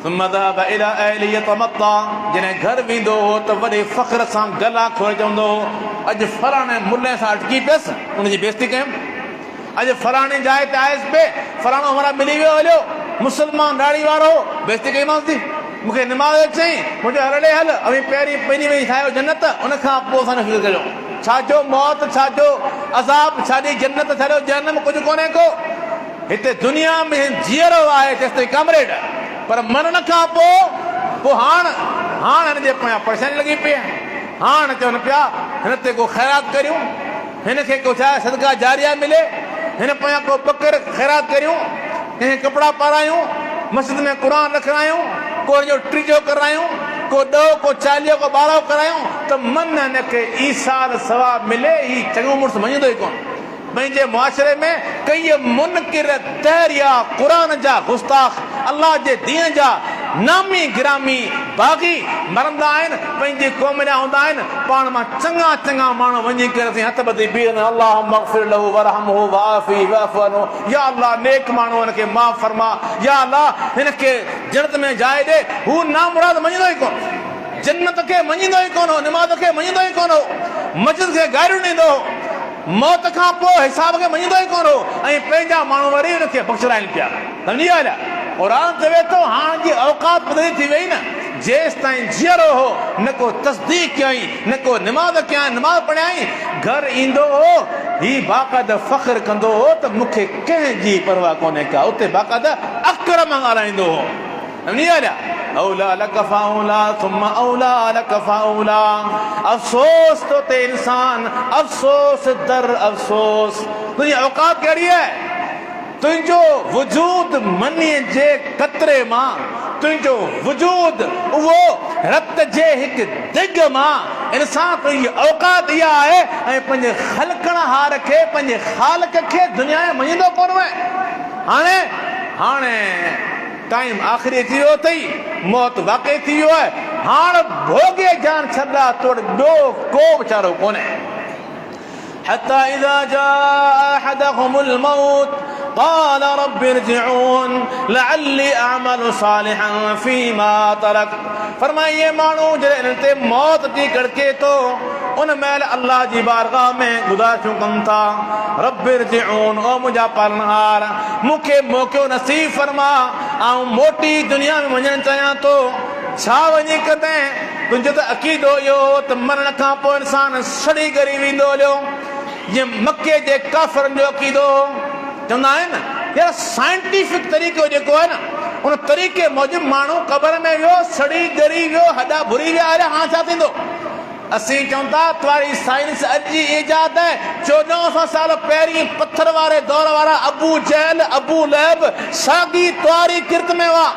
सुम्मा ज़हब इला अहलिही यतमत्ता, जॾहिं घर वेंदो हो त वॾे फ़ख्र सां गला खोले चवंदो हो, अॼु फलाणे मुल्ले सां अटकी पियसि, उनजी बेइज़ती कयमि। अॼु फलाणी जाइ ते आयुसि पे, फलाणो हमरा मिली वियो, हलियो मुस्लमान ॾाढ़ी वारो, बेइज़ती कईमांसि थी, मूंखे निमाज़ चई, मुंहिंजो हले हल, अवी पहिरीं पंहिंजी वई ठाहियो जन्नत, उनखां पोइ असां फिक्र करियो छाजो मौत, छाजो अज़ाब, छाजी जन्नत, छाजो जहन्नम, कुझु कोन्हे को। हिते दुनिया में जीअरो आहे तेसिताईं कामरेड, पर मरण खां पोइ हाणे हिन जे पोयां परेशानी लॻी पई आहे। हाणे चवनि पिया हिन ते को ख़ैरात करियूं, हिन खे को छा सदका जारिया मिले, हिन पोयां को बकर ख़ैरात करियूं, कंहिंखे कपिड़ा पारायूं, मस्जिद में क़ुर रखायूं, को हिन जो टीजो करायूं, को 2 को 40 को 12 करायूं, त मन हिन खे ईसाल सवाब मिले। ही चङो मुड़ुसु मञींदो ई कोन। पंहिंजे मुआशरे में कई मुनकिर तहरिया क़ुरान जा गुस्ताख़, अल्लाह जे दीन जा नामी गिरामी बाग़ी मरंदा आहिनि, पंहिंजी क़ौम जा हूंदा आहिनि, पाण मां चङा चङा माण्हू वञी करे हथ ॿधी बीहनि, अल्लाहुम्मा अग़फ़िर लहू वरहमहू वआफ़ी वअफ़ु अन्हु, या अल्लाह नेक माण्हू खे माफ़ फरमा, या अल्लाह हिन खे जन्नत में जाइ ॾे। हू नामुराद मञींदो ई कोन। जन्नत खे मञींदो ई कोन हो, निमाज़ खे मञींदो ई कोन हो, मस्जिद खे गारियूं ॾींदो, मौत खां पोइ हिसाब खे मञींदो ई कोन हो, ऐं पंहिंजा माण्हू वरी हुनखे बख़्शराइनि पिया। सम्झी ॻाल्हि आहे? क़ुरान चवे थो हाणे जी औकात बदिली थी वई न, जेसि ताईं जीअरो हो न को तस्दीक कयई, न को निमाज़ कयई, निमाज़ पढ़ियई, घर ईंदो हो ही बाक़ाइदा फ़ख्र कंदो हो त मूंखे कंहिंजी परवाह कोन्हे का, उते बाक़ाइदा अकरम ॻाल्हाईंदो हो। सम्झी ॻाल्हि आहे? औला लक फाउला थुम औला लक फाउला। अफ़सोस तो ते इंसान, अफ़सोस दर अफ़सोस। तुंहिंजी औकात कहिड़ी आहे? तुंहिंजो वजूद मनीअ जे कतरे मां, तुंहिंजो वजूद उहो रत जे हिकु दिग मां, इंसान तुंहिंजी औकात इहा आहे। ऐं पंहिंजे ख़लकणहार खे, पंहिंजे ख़ालिक खे दुनिया में मञींदो कोन हुए। हाणे टाइम आख़िरी थी वियो अथई, मौत वाक़ई थी वियो आहे, हाणे भोगे जान छॾा, तोड़ ॿियो को वीचारो कोन्हे। हत्ता इज़ा जाअ अहदहुमुल मौत قال رب ارجعون لعلي اعمل صالحا فيما تركت। फरमाइए माण्हू जॾहिं इन ते मौत जी कड़के थो, उन महिल अल्लाह जी बारगाह में गुज़ारिशूं कनि था, रब इरजिऊन, ओ मुंहिंजा पालनहार, मूंखे मौक़ो नसीब फरमा, ऐं मोटी दुनिया में वञणु चाहियां थो। छा वञी कदे? तुंहिंजो त अक़ीदो इहो त मरण खां पोइ इंसान सड़ी ॻरी वेंदो हलियो, जीअं मके जे काफ़िरनि जो अक़ीदो। चवंदा आहिनि न यार साइंटिफिक तरीक़ो जेको आहे न, उन तरीक़े मूजिबि माण्हू क़बर में वियो, सड़ी ॻरी वियो, हॾा भुरी विया, अरे हाणे छा थींदो? असीं चऊं था तुम्हारी साइंस अॼु जी ईजाद है, 1400 साल पहिरीं पत्थर वारे दौर वारा अबू जहल, अबू लहब साॻी तुम्हारी किरत में हुआ।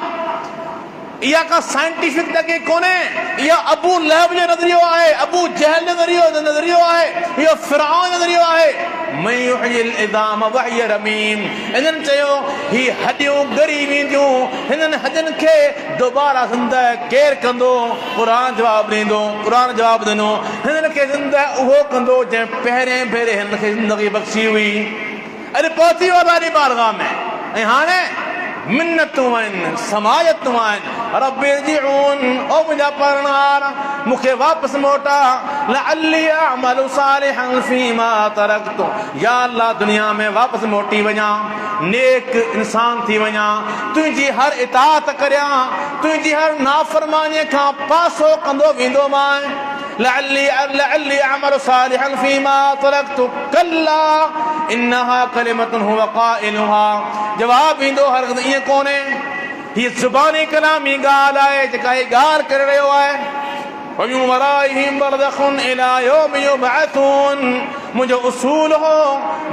इहा का साइंटिफिक तरीक़ो कोन्हे, इहा अबू लहब जो नज़रियो आहे, अबू जहल जो नज़रियो आहे, इहो फिरऔन जो नज़रियो आहे। मैं युहयिल इज़ाम वहिय रमीम। इन्हनि चयो ही हॾियूं ॻरी वेंदियूं, हिननि हॾियुनि खे दोबारा ज़िंदह केरु कंदो? क़ुरान जवाबु ॾींदो, क़ुरान जवाबु ॾिनो, हिननि खे ज़िंदह उहो कंदो जंहिं पहिरें भेरे हिन खे ज़िंदगी बख़्शी हुई। अॼु पहुची वियो असांजी बारगाह में, ऐं हाणे मिन्नतूं आहिनि, समायतूं आहिनि। रब इरजिऊन, ओ मुंहिंजा पालनहार, मूंखे वापसि मोटा, लअल्ली अअमलु सालिहन फीमा तरक्तु। या अल्लाह, दुनिया में वापसि मोटी वञा, नेक इंसान थी वञा, तुंहिंजी हर इताअत करियां, तुंहिंजी हर नाफ़रमानीअ खां पासो कंदो वेंदो मां। लअल्ली अअमलु सालिहन फीमा तरक्तु कल्ला इन्नहा कलिमतुन हुव क़ाइलुहा। जवाब ईंदो हरगिज़ ईअं कोन्हे, हीअ ज़ुबानी कलामी ॻाल्हि आहे जेका हीअ ॻाल्हि करे रहियो आहे। वमिन वराइहिम बरज़खुन इला यौमि युबअसून। मुंहिंजो उसूल हो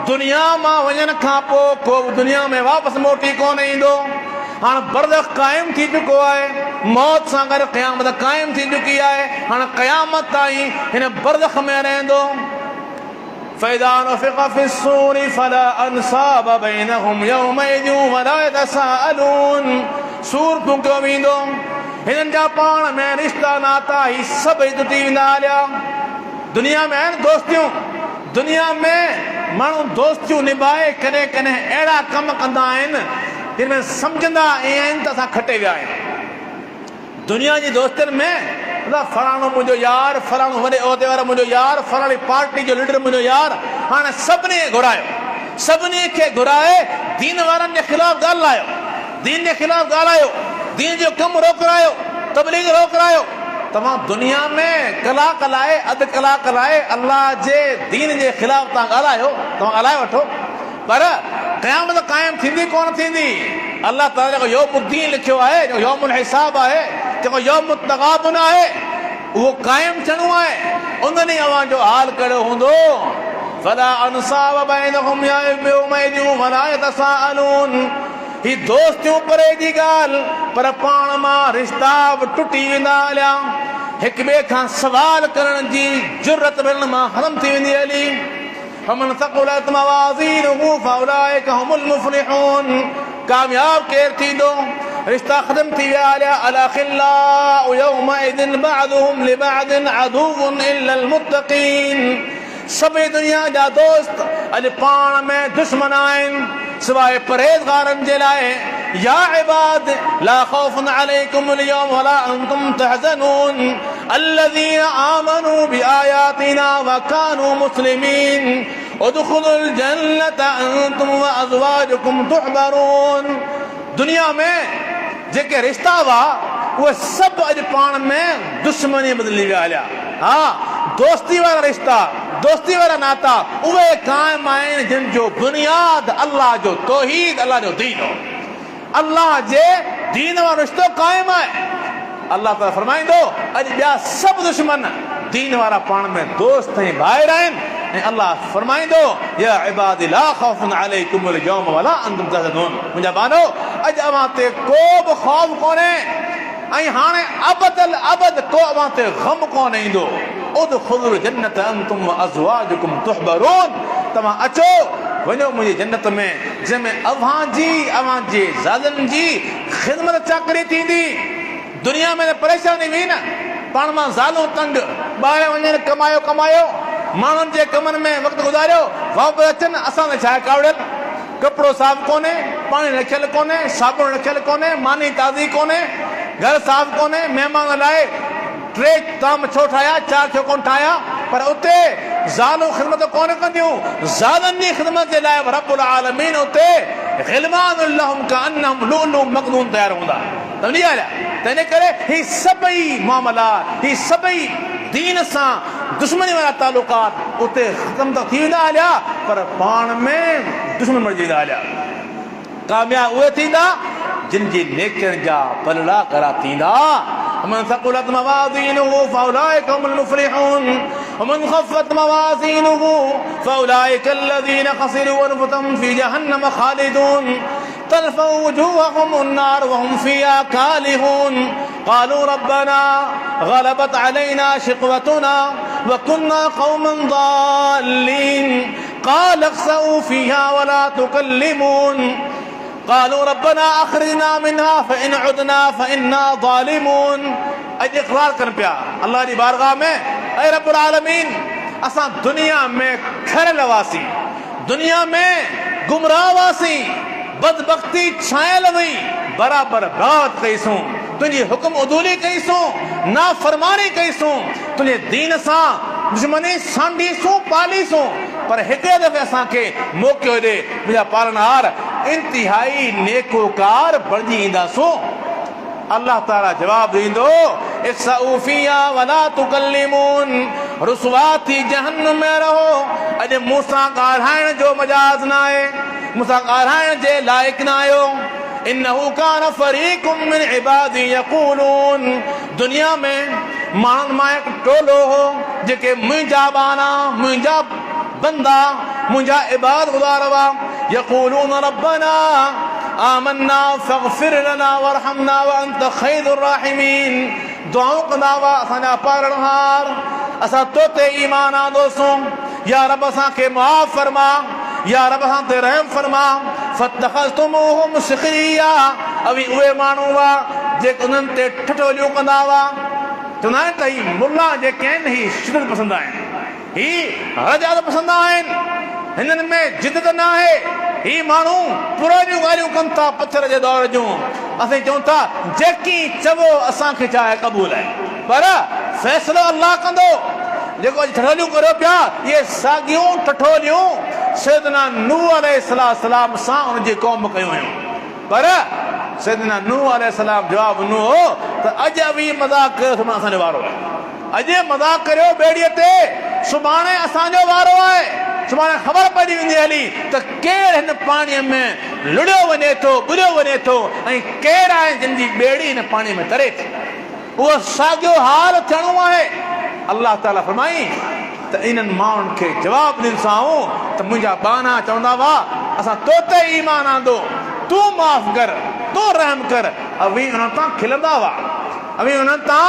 दुनिया मां वञण खां पोइ को दुनिया में वापसि मोटी कोन ईंदो। हाणे बरज़ख क़ाइमु थी चुको आहे, मौत सां गॾु क़यामत क़ाइमु थी चुकी आहे। हाणे क़यामत ताईं हिन बरज़ख में रहंदो। فإذا نفخ في الصور فلا أنصاب بينهم يومئذ ولا يتساءلون। सूर फूकियो वेंदो, हिननि जा पाण में रिश्ता नाता ही सभु टुटी वेंदा हलिया। दुनिया में आहिनि दोस्तियूं, दुनिया में माण्हू दोस्तियूं निभाए कॾहिं कॾहिं अहिड़ा कम कंदा आहिनि जिन में सम्झंदा आहिनि त असां खटे विया आहियूं। दुनिया जी दोस्तियुनि में फलाणो मुंहिंजो यार, फलाणो वॾे उहिदे वारो मुंहिंजो यार, फलाणी पार्टी जो लीडर मुंहिंजो यार। हाणे सभिनी घुरायो, सभिनी खे घुराए दीन वारनि जे ख़िलाफ़ ॻाल्हायो, दीन जे ख़िलाफ़ ॻाल्हायो, दीन जो कमु रोकरायो, तबलीग रोकरायो। तव्हां दुनिया में कलाक लाइ, अधु कलाक लाइ अल्लाह जे दीन जे ख़िलाफ़ तव्हां ॻाल्हायो, तव्हां ॻाल्हाए वठो, पर क़यामत क़ाइमु थींदी कोन थींदी। अल्लाह ताला जेको यौमुद्दीन लिखियो आहे, जेको यौमुल हिसाब आहे, जेको यौमुत तग़ाबुन आहे, उहो क़ाइमु थियणो आहे। उन ॾींहुं अव्हांजो हाल कहिड़ो हूंदो? फला अनसाब बैनहुम यौमइज़ वला यतसाअलून। ही दोस्तियूं परे जी ॻाल्हि, पर पाण मां रिश्ता बि टुटी वेंदा हलिया। हिक ॿिए खां सवाल करण जी जुरत मिलण मां ख़तम थी वेंदी हली। फमन थक़ुलत मवाज़ीनुहु फउलाइक हुमुल मुफ़्लिहून। कामयाब केरु थींदो? रिश्ता ख़तम थी विया हलिया। अलखिल्लाउ यौमइज़िन बअदुहुम लिबअदिन अदुव्वुन इल्लल मुत्तक़ीन। सभई दुनिया जा दोस्त अॼु पाण में दुश्मन आहिनि सवाइ परहेज़गारनि जे लाइ। या इबाद ला ख़ौफ़ुन अलैकुमुल यौम वला अंतुम तहज़नून। الذين آمنوا بآياتنا وكانوا مسلمين ادخلوا الجنة أنتم وأزواجكم تحبرون. दुनिया में जेके रिश्ता हुआ उहे सभु अॼु पाण में दुश्मनी बदिली विया हलिया. हा, दोस्ती वारा रिश्ता, दोस्ती वारा नाता उहे क़ाइम आहिनि जिन जो बुनियाद अल्लाह जो तौहीद, अल्लाह जो दीन हो. अल्लाह जे दीन वारो रिश्तो क़ाइम आहे. अल्लाह ताला फरमाईंदो अॼु ॿिया सभु दुश्मन दीन वारा पाण में दोस्त ऐं भाइर आहिनि. ऐं अल्लाह फरमाईंदो या इबादी ला खौफुन अलैकुमुल यौम वला अंतुम तहज़नून. मुंहिंजा बानो अॼु अव्हां ते को बि ख़ौफ़ कोन्हे ऐं हाणे अबदल अबद को अव्हां ते ग़म कोन ईंदो. उदखुलुल जन्नत अंतुम व अज़वाजुकुम तुहबरून. तव्हां अचो वञो मुंहिंजी जन्नत में जंहिंमें अव्हां जे ज़ालनि जी ख़िदमत चाकरी थींदी. दुनिया में परेशानी हुई न, पाण मां ज़ालूं तंग, ॿाहिरि वञनि कमायो माण्हुनि जे कमनि में वक़्तु गुज़ारियो, वापसि अचनि असां त छा आहे कावड़ियल. कपिड़ो साफ़ कोन्हे, पाणी रखियल कोन्हे, साबुण रखियल कोन्हे, मानी ताज़ी कोन्हे, घर साफ़ कोन्हे. महिमान लाइ 3 ताम छो ठाहिया, 4 छो कोन ठाहिया. पर उते ज़ालूं ख़िदमत कोन कंदियूं. ज़ालनि जी ख़िदमत जे लाइ रब्बुल आलमीन उते ग़िलमानुन लहुम कअन्नहुम लुअलुअ मकनून तयारु हूंदा. सम्झी ॻाल्हि आहे. तंहिंजे करे ही सभई मामलात, ही सभई दीन सां दुश्मनी वारा तालुकात उते ख़तम त थी वेंदा हलिया, पर पाण में दुश्मन मरिजी वेंदा हलिया. कामयाब उहे थींदा जिन जी नेकियुनि जा पलड़ा करा थींदा. ومن ثقلت موازينه فأولئك هم المفلحون ومن خفت موازينه فأولئك الذين خسروا أنفسهم في جهنم خالدون تلفح وجوههم النار وهم فيها كالحون قالوا ربنا غلبت علينا شقوتنا وكنا قوما ضالين قال اخسئوا فيها ولا تكلمون قالوا ربنا أخرجنا منها فإن عدنا فإنا ظالمون. अॼु इक़रार कनि पिया अल्लाह जी बारगाह में, ऐ रब्बुल आलमीन असां दुनिया में खरियल हुआसीं, दुनिया में गुमराह हुआसीं, बदबख्ती छायल हुई, बराबर बगावत कईसूं, तुंहिंजी हुक्म उदूली कईसूं, नाफरमानी कईसूं, तुंहिंजे दीन सां दुश्मनी सांडीसूं पालीसूं. पर हिकु दफ़े असांखे मौक़ो ॾे मुंहिंजा पालनहार, इंतिहाई नेकोकार बणिजी ईंदासूं. अल्लाह ताला जवाब ॾींदो इख्सऊ फ़ीहा वला तुकल्लिमून. रुसवा थी जहन्नम में रहो. अॼु मूंसां ॻाल्हाइण जो मजाज़ न आहे, मूंसां ॻाल्हाइण जे लाइक़ न आहियो. इन्नहु कान फ़रीक़ुम मिन इबादी यक़ूलून. दुनिया में माण्हुनि मां हिकु टोलो हो जेके मुंहिंजा बाना, मुंहिंजा बंदा, मुंहिंजा इबाद गुज़ार हुआ. यक़ूलून रब्बना आमन्ना फ़ग़फ़िर लना वरहमना व अंत ख़ैरुर राहिमीन. दुआऊं कंदा हुआ असांजा पालनहार, असां तो ते ईमान आंदोसूं, या रब असांखे माफ़ फरमा, या रब असां ते रहम फरमा. फ़त्तख़ज़्तुमूहुम सिख़रिया. अवी उहे माण्हू हुआ जेके उन्हनि ते ठठोलियूं कंदा हुआ. चवंदा आहिनि त ही मुल्ला जेके आहिनि ही शिदत पसंदि आहिनि, ही रजात पसंदि आहिनि, हिननि में जिदत न आहे. ही माण्हू पुरानियूं ॻाल्हियूं कनि था पथर जे दौर जूं. असीं चऊं था जेकी चवो असांखे चाहे क़बूल आहे, पर फ़ैसिलो अल्लाह कंदो. जेको अॼु ठठोलियूं करियो पिया, इहे साॻियूं ठठोलियूं सैयदना नूह अलैहिस्सलाम सां उनजी क़ौम कयूं हुयूं. पर सैयदना नूह अलैहिस्सलाम जवाब ॾिनो हो त अॼु बि मज़ाक़ कयो, सुभाणे असांजो वारो आहे. अॼु मज़ाक़ करियो ॿेड़ीअ ते, सुभाणे असांजो वारो आहे. सुभाणे ख़बर पइजी वेंदी हली त केरु हिन पाणीअ में लुड़ियो वञे थो, बुॾियो वञे थो, ऐं केरु आहे जिन जी ॿेड़ी हिन पाणीअ में तरे थी. उहो साॻियो हाल थियणो आहे. अल्लाह ताला फरमाई त इन्हनि माण्हुनि खे जवाबु ॾींदाऊं त मुंहिंजा बाना चवंदा हुआ असां तो ते ईमान आंदो, तूं माफ़ कर, तूं रहम कर. अवी उन्हनि तां खिलंदा हुआ, अवी उन्हनि तां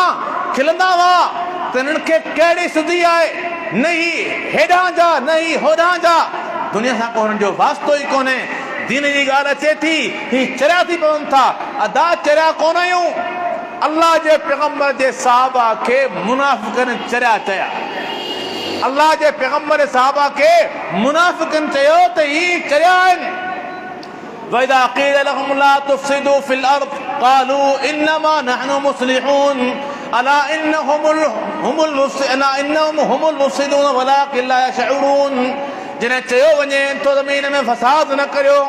खिलंदा हुआ त हिननि खे कहिड़ी सुधी आहे, न ही हेॾां जा न ही होॾां जा. दुनिया सां को हुननि जो वास्तो ई कोन्हे. दीन जी ॻाल्हि अचे थी, ही चरिया थी पवनि था, अदा चरिया कोन आहियूं. अल्लाह जे पैगंबर जे साहबा खे मुनाफ़िक़नि चरिया चया. अल्लाह जे पैगंबर साहबा खे मुनाफ़िक़नि चयो त ही चरिया आहिनि. وَإِذَا قِيلَ لَهُمْ لَا تُفْسِدُوا فِي الْأَرْضِ قَالُوا إِنَّمَا نَحْنُ مُصْلِحُونَ. अला इन्नहुमुल मुफ़्सिदून वलाकिन ला यशऊरून। जिन्हें चयो वञे तो ज़मीन में फसाद न करियो,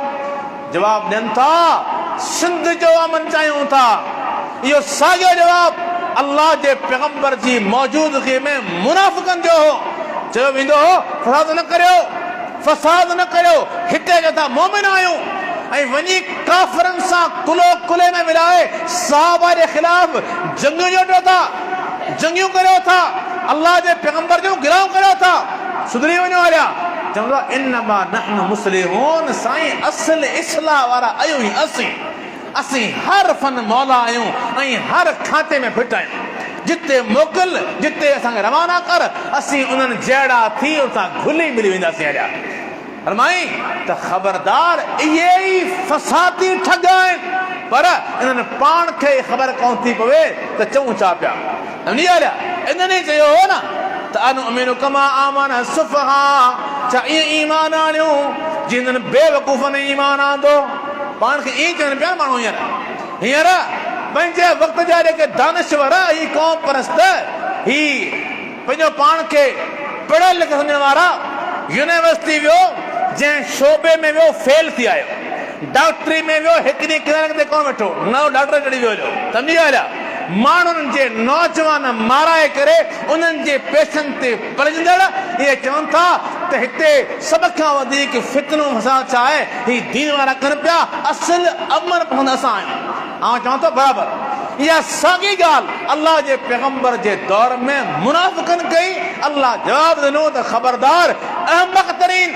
जवाब ॾियनि था सिंध जो अमन चाहियूं था। इहो साॻियो जवाब अल्लाह जे पैगंबर जी मौजूदगी में मुनाफ़िक़नि जो हो। चयो वेंदो हो फसाद न करियो, फसाद न करियो, हिते जो था मोमिन आहियूं। ऐं वञी काफ़िरनि सां कुलो कुले में मिलाए सहाबा जे ख़िलाफ़ जंगियूं जोड़ियो था, जंगियूं करियो था, अल्लाह जे पैगंबर जो गिराव करियो था। सुधरी वञो हलिया, चवंदो इन्नमा नहनु मुस्लिमून। साईं असल इस्लाह वारा आहियूं ई असीं हर फन मौला आहियूं ऐं हर खाते में फिट आहियूं। जिते मोकिल, जिते असांखे रवाना कर, असीं उन्हनि जहिड़ा थी उतां घुली मिली वेंदासीं। हलिया फरमाई त ख़बरदार इहे ई फसादी ठग आहिनि, पर इन्हनि पाण खे ख़बर कोन थी पवे त चऊं छा पिया। हलिया इन्हनि चयो हो न त अनुमिनु कमा आमन सुफ़हा, छा ईअं ईमान आणियूं जीअं बेवकूफ़नि ईमान आंदो। पाण खे ईअं चवनि पिया माण्हू हींअर पंहिंजे वक़्त जा जेके दानिश्वर ही क़ौम परस्त ही पंहिंजो पाण खे पढ़ियल लिखियल सम्झण वारा यूनिवर्सिटी वियो, जंहिं शोबे में वियो फेल थी आयो, डॉक्टरी में वियो हिकिड़ी क्लिनिक ते कोन वेठो, नओं डॉक्टर चढ़ी वियो, सम्झी विया। माण्हुनि जे नौजवान माराए करे उन्हनि जे पेशनि ते पलजंदड़ इहे चवनि था त हिते सभ खां वधीक फितनो फसाद छा आहे, ही दीन वारा कनि पिया, असुल अमन पसंद असां आहियूं। ऐं चवां थो बराबरि इहा साॻी ॻाल्हि अल्लाह जे पैगंबर जे दौर में मुनाफ़िक़नि कई। अल्लाह जवाब ॾिनो त ख़बरदार अहमक़ तरीन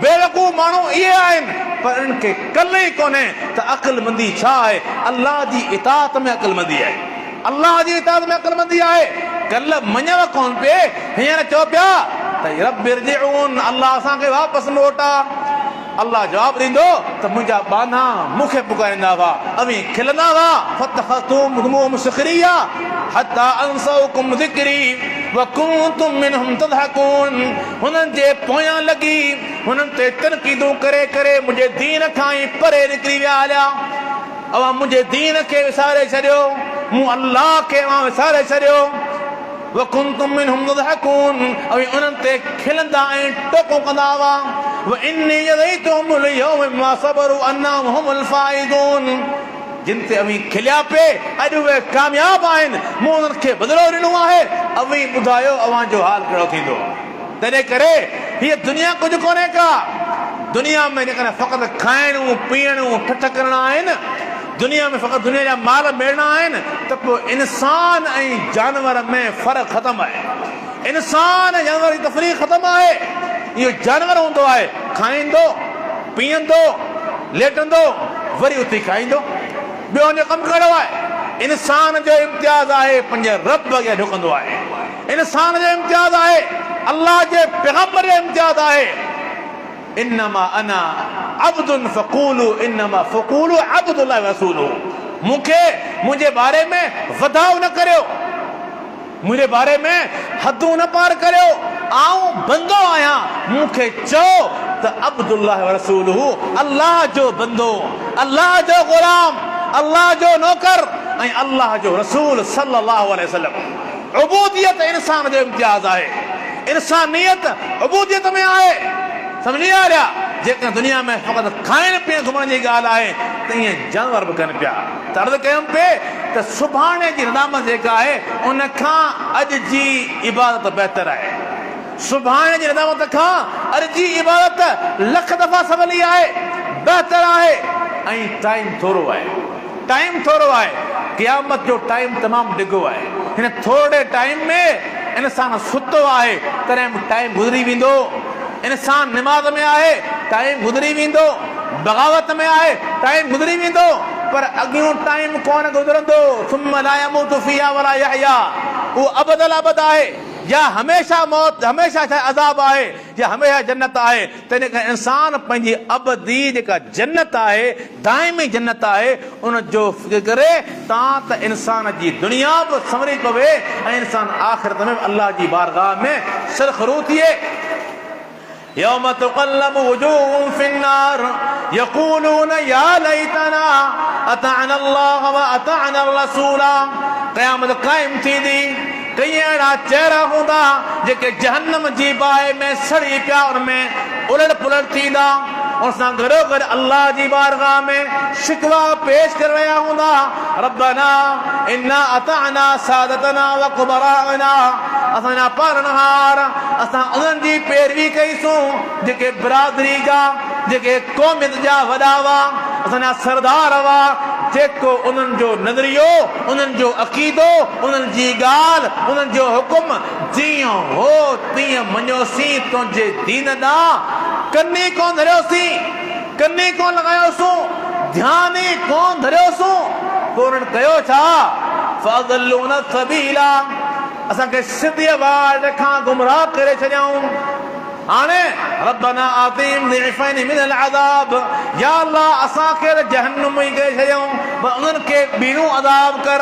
बेवकूफ़ माण्हू इहे आहिनि, पर इनखे कल ई कोन्हे त अक़ुलमंदी छा आहे। अल्लाह जी इताअत में अक़ुलमंदी आहे, अल्लाह जी इताअत में अक़ुलमंदी आहे। कल मञव कोन पिए, हींअर चओ पिया त रब्बि इरजिऊन, अल्लाह असांखे वापसि मोटा। अल्लाह जवाब ॾींदो त मुंहिंजा बाना मूंखे पुकारींदा हुआ, अवी खिलंदा हुआ, फतख़ज़्तूमुहुम सुख़रिया हत्ता अंसौकुम ज़िक्री व कुंतुम मिनहुम तज़हकून। हुननि जे पोयां लॻी, हुननि ते तनक़ीदूं करे करे मुंहिंजे दीन खां ई परे निकिरी विया हलिया। अवां मुंहिंजे दीन खे विसारे छॾियो, मूं अल्लाह खे विसारे छॾियो। व कुंतुम मिनहुम तज़हकून, उन्हनि ते खिलंदा ऐं टोकूं कंदा हुआ। व इन्नी जज़ैतुहुमुल यौम बिमा सबरू अन्नहुम हुमुल फाइज़ून। जिन ते अवी खिलिया पे अॼु उहे कामयाब आहिनि, मूं उन्हनि खे बदिलो ॾिनो आहे। अवी ॿुधायो अवां जो हाल कहिड़ो थींदो। तंहिं करे हीअ दुनिया कुझु कोन्हे का। दुनिया में जेकॾहिं फ़क़ति खाइणु पीअणु ठठ करणा आहिनि, दुनिया में फ़क़ति दुनिया जा माल मिलणा आहिनि, त पोइ इंसान ऐं जानवर में फ़र्क़ु ख़तमु आहे। इंसान ऐं जानवर जी तफ़रीक़ ख़तमु आहे। इहो जानवर हूंदो आहे, खाईंदो पीअंदो लेटंदो वरी उथी खाईंदो, ॿियो हुनजो कमु कहिड़ो आहे। इंसान जो इम्तियाज़ आहे पंहिंजे रब खे ढुकंदो आहे। इंसान जो इम्तियाज़ आहे, अल्लाह जे पैगंबर जो इम्तियाज़ आहे। इन्नमा अना अब्दुन फ़क़ूलू इन्नमा फ़क़ूलू अब्दुल्लाह व रसूलुहू। मूंखे मुंहिंजे बारे में वधाउ न करियो, मुंहिंजे बारे में हदूं न पार करियो। आऊं बंदो आहियां, मूंखे चओ त अब्दुल्लाह व रसूलुहू, अल्लाह जो बंदो, अल्लाह जो ग़ुलाम, अल्लाह जो नौकर ऐं अल्लाह जो रसूल सल्लल्लाहु अलैहि वसल्लम। उबूदियत इंसान जो इम्तियाज़ आहे, इंसानियत उबूदियत में आहे। सम्झी आया। जेकॾहिं दुनिया में फ़क़ति खाइण पीअण घुमण जी ॻाल्हि आहे त ईअं जानवर बि कनि पिया। त अर्ज़ु कयूं पिए त सुभाणे जी नदामत जेका आहे उन खां अॼु जी इबादत बहितर आहे। सुभाणे जी नदामत खां अॼु जी इबादत लख दफ़ा सवली आहे, बहितर आहे। ऐं टाइम थोरो आहे, टाइम थोरो आहे। क़यामत जो टाइम तमामु डिघो आहे। हिन थोरे टाइम में इंसान सुतो आहे, तॾहिं बि टाइम गुज़री वेंदो। इंसान निमाज़ में आहे, टाइम गुज़री वेंदो। बग़ावत में आहे, टाइम गुज़री वेंदो। पर अॻियूं टाइम कोन गुज़रंदो। सुम्म ला यमूतु फ़ीहा वला यहया। उहो अबदल अबद आहे, या हमेशा मौत, हमेशा अज़ाब आहे, या हमेशा जन्नत आहे। तंहिं करे इंसान पंहिंजी अबदी जेका जन्नत आहे, दाइमी जन्नत आहे, उन जो फ़िक्र करे तव्हां त इंसान जी दुनिया बि संवरी पवे ऐं इंसान आख़िरत में अल्लाह जी बारगाह में सरख़रू थिए। यौम तुक़ल्लबु वुजूहुहुम फ़िन्नार, यक़ूलून या लैतना अताअना अल्लाह व अताअना रसूला। क़यामत क़ाइम थींदी, कई अहिड़ा चेहरा हूंदा जेके जहन्नम जी बाहि में सड़ी पिया उनमें उलट पुलट थींदा। उन सां गॾो गॾु अल्लाह जी बारगाह में शिकवा पेश कर रहिया हूंदा, रब्बना इन्ना अताअना सादतना व कुबराअना। असांजा पालनहार, असां उन्हनि जी पैरवी कईसूं जेके बिरादरी जा, जेके क़ौमियत जा वॾा हुआ, असांजा सरदार हुआ, जेको उन्हनि जो नज़रियो, उन्हनि जो अक़ीदो, उन्हनि जी ॻाल्हि, उन्हनि जो हुकुम जीअं हो तीअं मञियोसीं। तुंहिंजे दीन ॾांहुं कन्नी कोन धरियोसीं, कन्नी कोन लॻायोसूं, ध्यान ई कोन धरियोसूं। पोइ उन्हनि कयो छा? फ़अज़ल्लूना सबीला, असांखे सिधीअ वाट खां गुमराह करे छॾियऊं। हाणे रब्बना आतिहिम ज़िअफ़ैनि मिनल अज़ाब, या अल्लाह असांखे जहन्नम ई करे छॾियऊं, पर उन्हनि खे ॿीणो अज़ाब कर।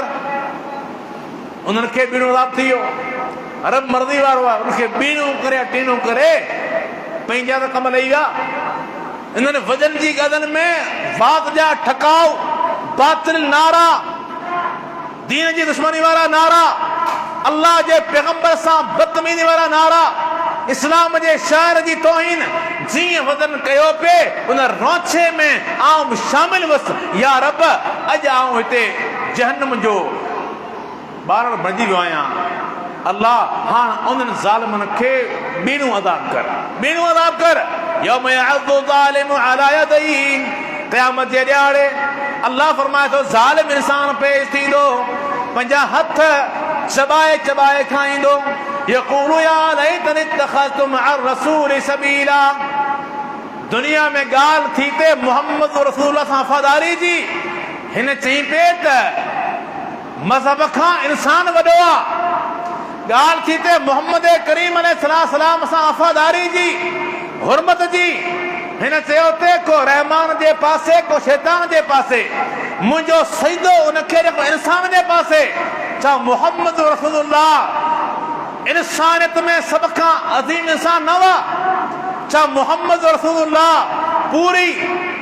उन्हनि खे ॿीणो अज़ाब थी वियो, रब मर्ज़ी वारो आहे, उनखे ॿीणो करे टीणो करे पंहिंजा त कम लही विया। इन्हनि वजन जी ॻाल्हियुनि में वात जा ठकाउ, बातिल नारा, दीन जी दुश्मनी वारा नारा, अल्लाह जे पैगंबर सां बदतमीज़ी वारा नारा, इस्लाम जे शाइर जी तौहीन जीअं वदन कयो पिए, उन रौछे में आउं बि शामिल हुअसि। या रब, अॼु आउं हिते जहन्नम जो ॿारड़ बणिजी वियो आहियां। अल्लाह हाणे उन्हनि ज़ालिमनि खे ॿीणो अज़ाब कर, ॿीणो अज़ाब कर। यौम यअज़्ज़ु ज़ालिमु अला यदैहि, क़यामत जे ॾियारे अल्लाह फरमाए थो ज़ालिम इंसान पेश थींदो, पंहिंजा हथ चबाए चबाए खाईंदो। यक़ूलु या लैतनी इत्तख़ज़्तु मअर रसूलि सबीला। दुनिया में ॻाल्हि थी ते मुहम्मद रसूल सां वफ़ादारी जी, हिन चई पे त मज़हब खां इंसान वॾो आहे। ॻाल्हि थी ते मोहम्मद करीम अलैहिस्सलाम सां वफ़ादारी जी, हुरमत जी, हिन चयो ते को रहमान जे पासे, को शैतान जे पासे, मुंहिंजो सजदो उनखे जेको इंसान जे पासे। छा मोहम्मद रसूलुल्लाह इंसानियत में सभ खां अज़ीम इंसान न हुआ? छा मोहम्मद रसूलुल्लाह पूरी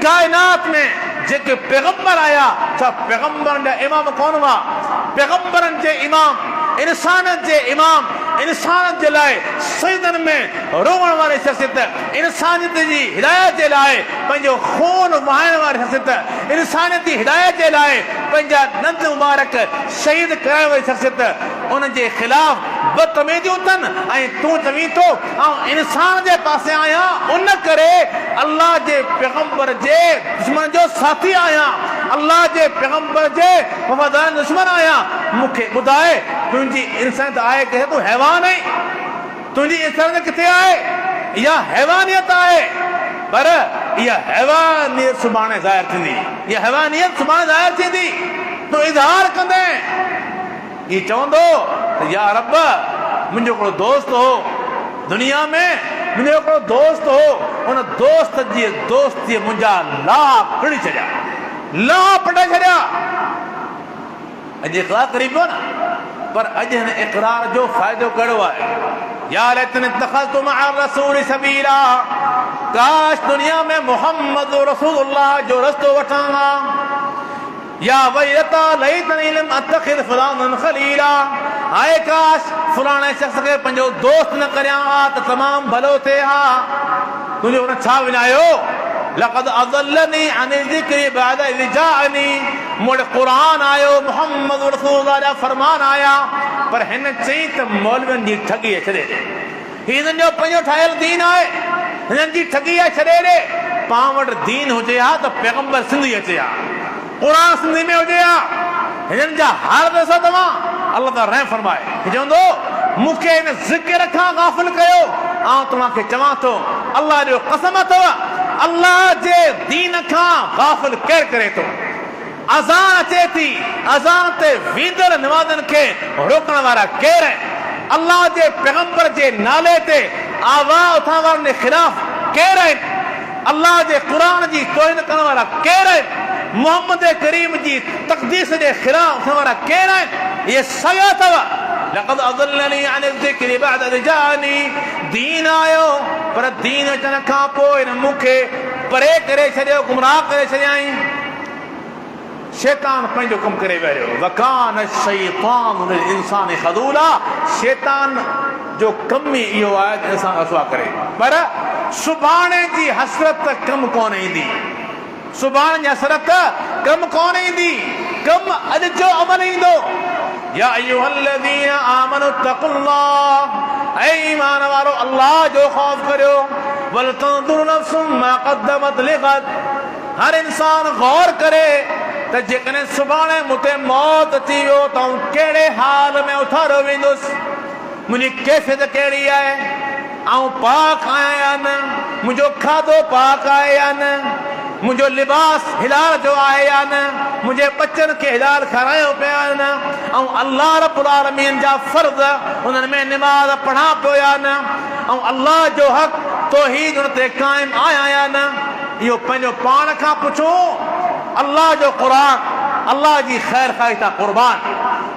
काइनात में जेके पैगंबर आया, छा पैगंबरनि जा इमाम कोन हुआ? पैगंबरनि जे इमाम, इंसाननि जे इमाम, इंसाननि जे लाइ सजदनि में रोवण वारी शख़्सियत, इंसानियत जी हिदायत जे लाइ पंहिंजो खून वहाइण वारी शख़्सियत, इंसानियत जी हिदायत जे लाइ पंहिंजा दंद मुबारक शहीद कराइण वारी शख़्सियत, उन जे ख़िलाफ़ बदतमीज़ियूं अथनि। ऐं तूं चवीं थो ऐं इंसान जे पासे आहियां, उन करे अल्लाह जे पैगंबर जे दुश्मन जो साथी आहियां, अल्लाह जे पैगंबर जे वफ़ादार दुश्मन आहियां। मूंखे ॿुधाए, तुंहिंजी इंसानियत आहे किथे? तूं हैवान आहीं? तुंहिंजी इंसानियत किथे आहे? इहा हैवानियत आहे, पर इहा हैवानियत सुभाणे ज़ाहिर थींदी, इहा हैवानियत सुभाणे ज़ाहिर थींदी। तूं इज़हार कंदे ही चवंदो त या रब, मुंहिंजो हिकिड़ो दोस्त हो दुनिया में, मुंहिंजो हिकिड़ो दोस्त हो, उन दोस्त जी दोस्तीअ मुंहिंजा लाह खणी छॾिया, लाह पटाए छॾिया। अॼु इक़रार करी पियो न, पर अॼु हिन इक़रार जो फ़ाइदो कहिड़ो आहे? या लैतनी इत्तख़ज़्तु मअर रसूलि सबीला, काश दुनिया में मोहम्मद रसूलुल्लाह जो रस्तो वठां हा। या वैलता लैतनी लम अत्तख़िज़ फलानन ख़लीला, हाय काश फलाणे शख़्स खे पंहिंजो दोस्त न करियां हा त तमामु भलो थिए हा। तुंहिंजो हुन छा विञायो? लक़द अज़ल्लनी अनि ज़िक्रि बअद इज़ जाअनी, मूं वटि क़ुरान आयो, मुहम्मद रसूलुल्लाह जा फरमान आया, पर हिन चई त मौलवियुनि जी ठगी छॾे ॾे, हीउ हिननि जो पंहिंजो ठहियल दीन आहे, हिननि जी ठगी आहे, छॾे ॾे। पाण वटि दीन हुजे हा त पैगंबर सिंधी अचे हा, क़ुरान सिंधी में हुजे हा। हिननि जा हाल ॾिसो तव्हां, अल्लाह ताला रहम फरमाए। चवंदो मूंखे हिन ज़िक्र खां गाफ़िल कयो, आउं तव्हांखे चवां थो अल्लाह जो कसम अथव, अल्लाह जे दीन खां गाफ़िल केरु करे थो? अज़ान अचे थी, अज़ान ते वींदड़ नमाज़नि खे रोकण वारा केरु आहिनि? अल्लाह जे पैगंबर जे नाले ते आवाज़ उथारण वारनि जे ख़िलाफ़ केरु आहिनि? अल्लाह जे क़ुरान जी तौहीन करण वारा केरु आहिनि? मोहम्मद करीम जी तक़दीस जे ख़िलाफ़ थियण वारा केरु आहिनि? इहे सया अथव। लक़द अज़ल्लनी अनि ज़िक्रि बअद इज़ जाअनी, दीन आयो, पर दीन अचण खां पोइ हिन मूंखे परे करे छॾियो, गुमराह करे छॾियई। शैतान पंहिंजो कमु करे वियो। वकान शैतान लिल इंसान खदूला, शैतान जो कम ई इहो आहे त इंसान रसवा करे। पर सुभाणे जी हसरत कमु कोन ईंदी, सुभाणे जी हसरत कमु कोन ईंदी, कमु अॼु जो अमल ईंदो। या अय्युहल्लज़ीन आमनु तक़ुल्लाह, ऐ ईमान वारो अल्लाह जो ख़ौफ़ करियो। वल तंज़ुर नफ़्सुम मा क़द्दमत लिग़द, हर इंसान गौर करे त जेकॾहिं सुभाणे मूंते मौत अची वियो त आउं कहिड़े हाल में उथारियो वेंदुसि, मुंहिंजी कैफ़ियत कहिड़ी आहे, आउं पाक आहियां या न, मुंहिंजो खाधो पाक आहे या न, मुंहिंजो लिबास हिलाल जो आहे या न, मुंहिंजे बचनि खे हिलाल खारायो पिया या न, ऐं अल्लाह रब्बुल आलमीन जा फर्ज़ उन्हनि में निमाज़ पढ़ा पियो या न, ऐं अल्लाह जो हक़ तौहीद उन ते क़ाइम आहियां या न। इहो पंहिंजो पाण खां पुछो। अल्लाह जो क़ुरान, अल्लाह जी ख़ैर ख़ाही था क़ुर्बान।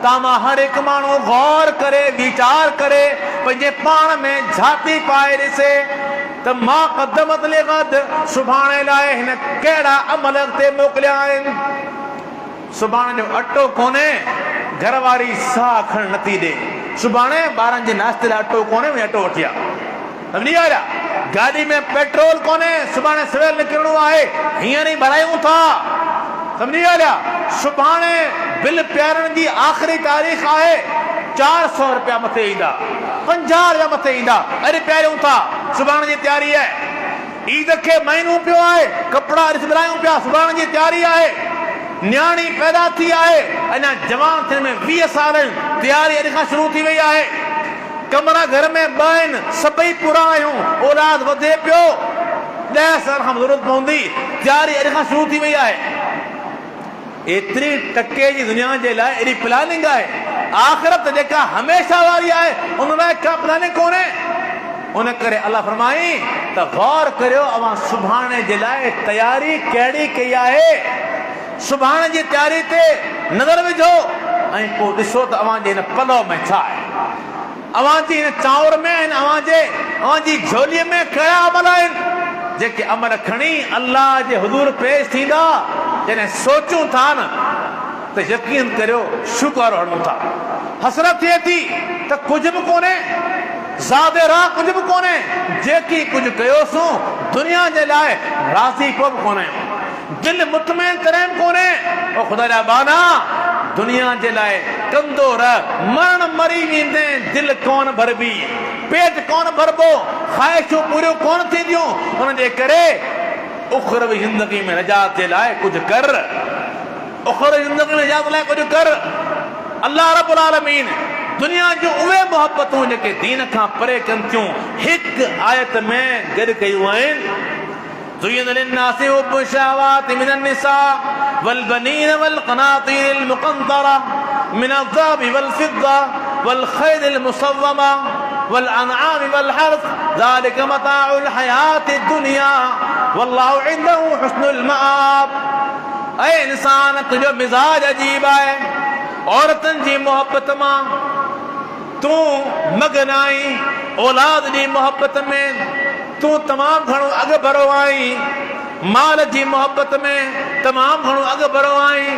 तव्हां हर हिकु माण्हू गौर करे, वीचार करे, पंहिंजे पाण में झाती पाए ॾिसे त मां क़द्दमत लिग़द, सुभाणे लाइ हिन कहिड़ा अमल ते मोकिलिया आहिनि। सुभाणे जो अटो कोन्हे, घरवारी साह खण नथी ॾे, सुभाणे ॿारनि जे नाश्ते लाइ अटो कोन्हे, वञी अटो वठी आ, सम्झी विया। गाॾी में पेट्रोल कोन्हे, सुभाणे सवेल निकिरणो आहे, हींअर ई भरायूं था, सम्झी विया। सुभाणे बिल प्यारनि जी आख़िरी तारीख़ आहे, 400 रुपया मथे ईंदा, 50 रुपया मथे ईंदा, अरे प्यारियूं था, सुभाणे जी तयारी आहे। ईद खे महीनो पियो आहे, कपिड़ा ॾिस विरायूं पिया, सुभाणे जी तयारी आहे। न्याणी पैदा थी आहे, अञा जवान थियण में 20 साल आहिनि, तयारी अॼु खां शुरू थी वई आहे। कमरा घर में 2 आहिनि, सभई पूरा आहियूं, औलाद वधे पियो, 10 साल खां ज़रूरत पवंदी, तयारी अॼु खां शुरू थी वई आहे। एतिरी टके जी दुनिया जे लाइ एॾी प्लानिंग आहे। आख़िरत जेका हमेशह वारी आहे, उन लाइ का प्लानिंग कोन्हे। उन करे अल्लाह फरमाई त गौर करियो, अवां सुभाणे जे लाइ तयारी कहिड़ी कई आहे। सुभाणे जी तयारी ते नज़र विझो ऐं पोइ ॾिसो त अवां जे हिन पलव में छा आहे, अवां जी हिन चांवर में आहिनि, अवां जी झोलीअ में कहिड़ा अमल आहिनि, जेके अमल खणी अल्लाह जे हुज़ूर पेश थींदा। जॾहिं सोचूं था न त यकीन करियो शुक्र हणूं था। हसरत थिए थी त कुझु बि कोन्हे, ज़ादे राह कुझु बि कोन्हे, जेकी कुझु कयोसीं दुनिया जे लाइ राज़ी को बि कोन्हे, दिलि मुतमइन तरह कोन्हे। ओ ख़ुदा जा बाना, दुनिया जे लाइ कंदो रह, मरण मरी वेंदे, दिलि कोन भरबी, पेट कोन भरबो, ख़्वाहिशूं पूरियूं कोन थींदियूं। उन जे करे उखरवी ज़िंदगी में निजात जे लाइ कुझु कर, उखरवी ज़िंदगी में निजात लाइ कुझु कर। अल्लाह रब्बुल आलमीन दुनिया जूं उहे मोहबतूं जेके दीन खां परे कनि थियूं, हिकु आयत में गॾु कयूं आहिनि। ज़ुय्यिन लिन्नासि हुब्बु शहवाति मिनन निसा वल बनीन वल क़नातीरिल मुक़ंतरा मिनज़ ज़हबि वल फ़िद्दा वल ख़ैलिल मुसव्वमा वल अनआमि वल हर्थ, ज़ालिका मताउल हयातिद दुनिया वल्लाहु इंदहु हुस्नुल मआब। ऐ इंसान, तुंहिंजो मिज़ाज अजीब आहे। औरतुनि जी मोहबत मां तूं मगन आहीं, औलाद जी मोहबत में तूं तमामु घणो अॻु भरो आहीं, माल जी मोहबत में तमामु घणो अॻु भरो आहीं।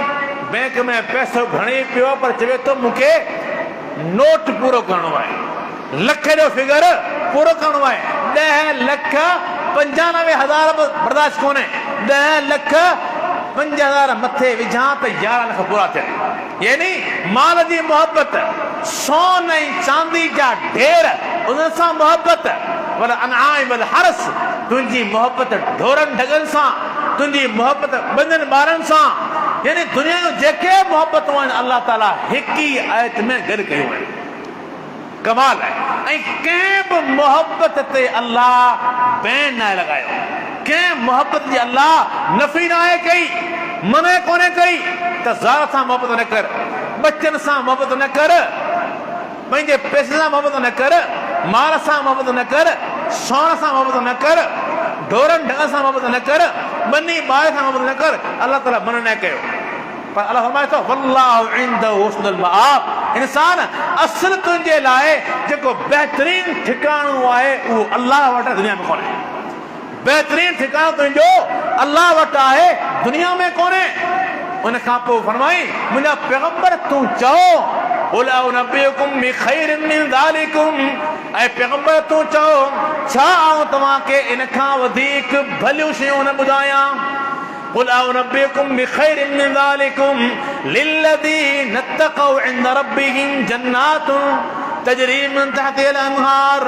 बैंक में पैसो घणे पियो, पर चवे थो मूंखे नोट पूरो करणो आहे, लख जो फिगर पूरो करणो आहे। 10,95,000 बर्दाश्त कोन्हे, 10,05,000 मथे विझां त 11 लख पूरा थियनि। यानी माल जी मोहबत, सोन ऐं चांदी जा ढेर, उन सां मोहबत। वल अनआम वल हर्स, तुंहिंजी मोहबत ढोरनि ढगनि सां, तुंहिंजी मोहबत ॿिन्हिनि ॿारनि सां। यानी दुनिया जूं जेके मोहबतूं आहिनि, अल्लाह ताला हिक ई आयत में गॾु कयूं आहिनि। कमाल आहे। ऐं कंहिं बि मोहबत ते अल्लाह बैन न लॻायो, कंहिं मोहबत जी अल्लाह नफ़ी न आहे कई, मना कोन्हे कई त ज़ाल सां मोहबत न कर, बचनि सां मोहबत न कर, पंहिंजे पैसे सां मोहबत न कर, माल सां मोहबत न कर, सोन सां मोहबत न कर, ढोरनि ढंग सां मोहबत न कर, बनी ॿार सां मोहबत न कर। अल्लाह ताला मन न कयो, पर अल्लाह फरमाए थो वल्लाहु इंदहु हुस्नुल मआब। इंसान, असुल तुंहिंजे लाइ जेको बहितरीन ठिकाणो आहे, उहो अल्लाह वटि दुनिया में कोन्हे। बेहतरीन ठिकानो तुंहिंजो अल्लाह वटि आहे, दुनिया में कोन्हे। उन खां पोइ फरमाई मुंहिंजा पैगंबर तूं चओ क़ुल अउनब्बिउकुम बिख़ैरिन मिन ज़ालिकुम, ऐं पैगंबर तूं चओ छा आऊं तव्हांखे इन खां वधीक भलियूं शयूं न ॿुधायां। क़ुल अउनब्बिउकुम बिख़ैरिन मिन ज़ालिकुम लिल्लज़ीन इत्तक़ौ इंद रब्बिहिम जन्नातुन तजरी मिन तहतिहल अनहार,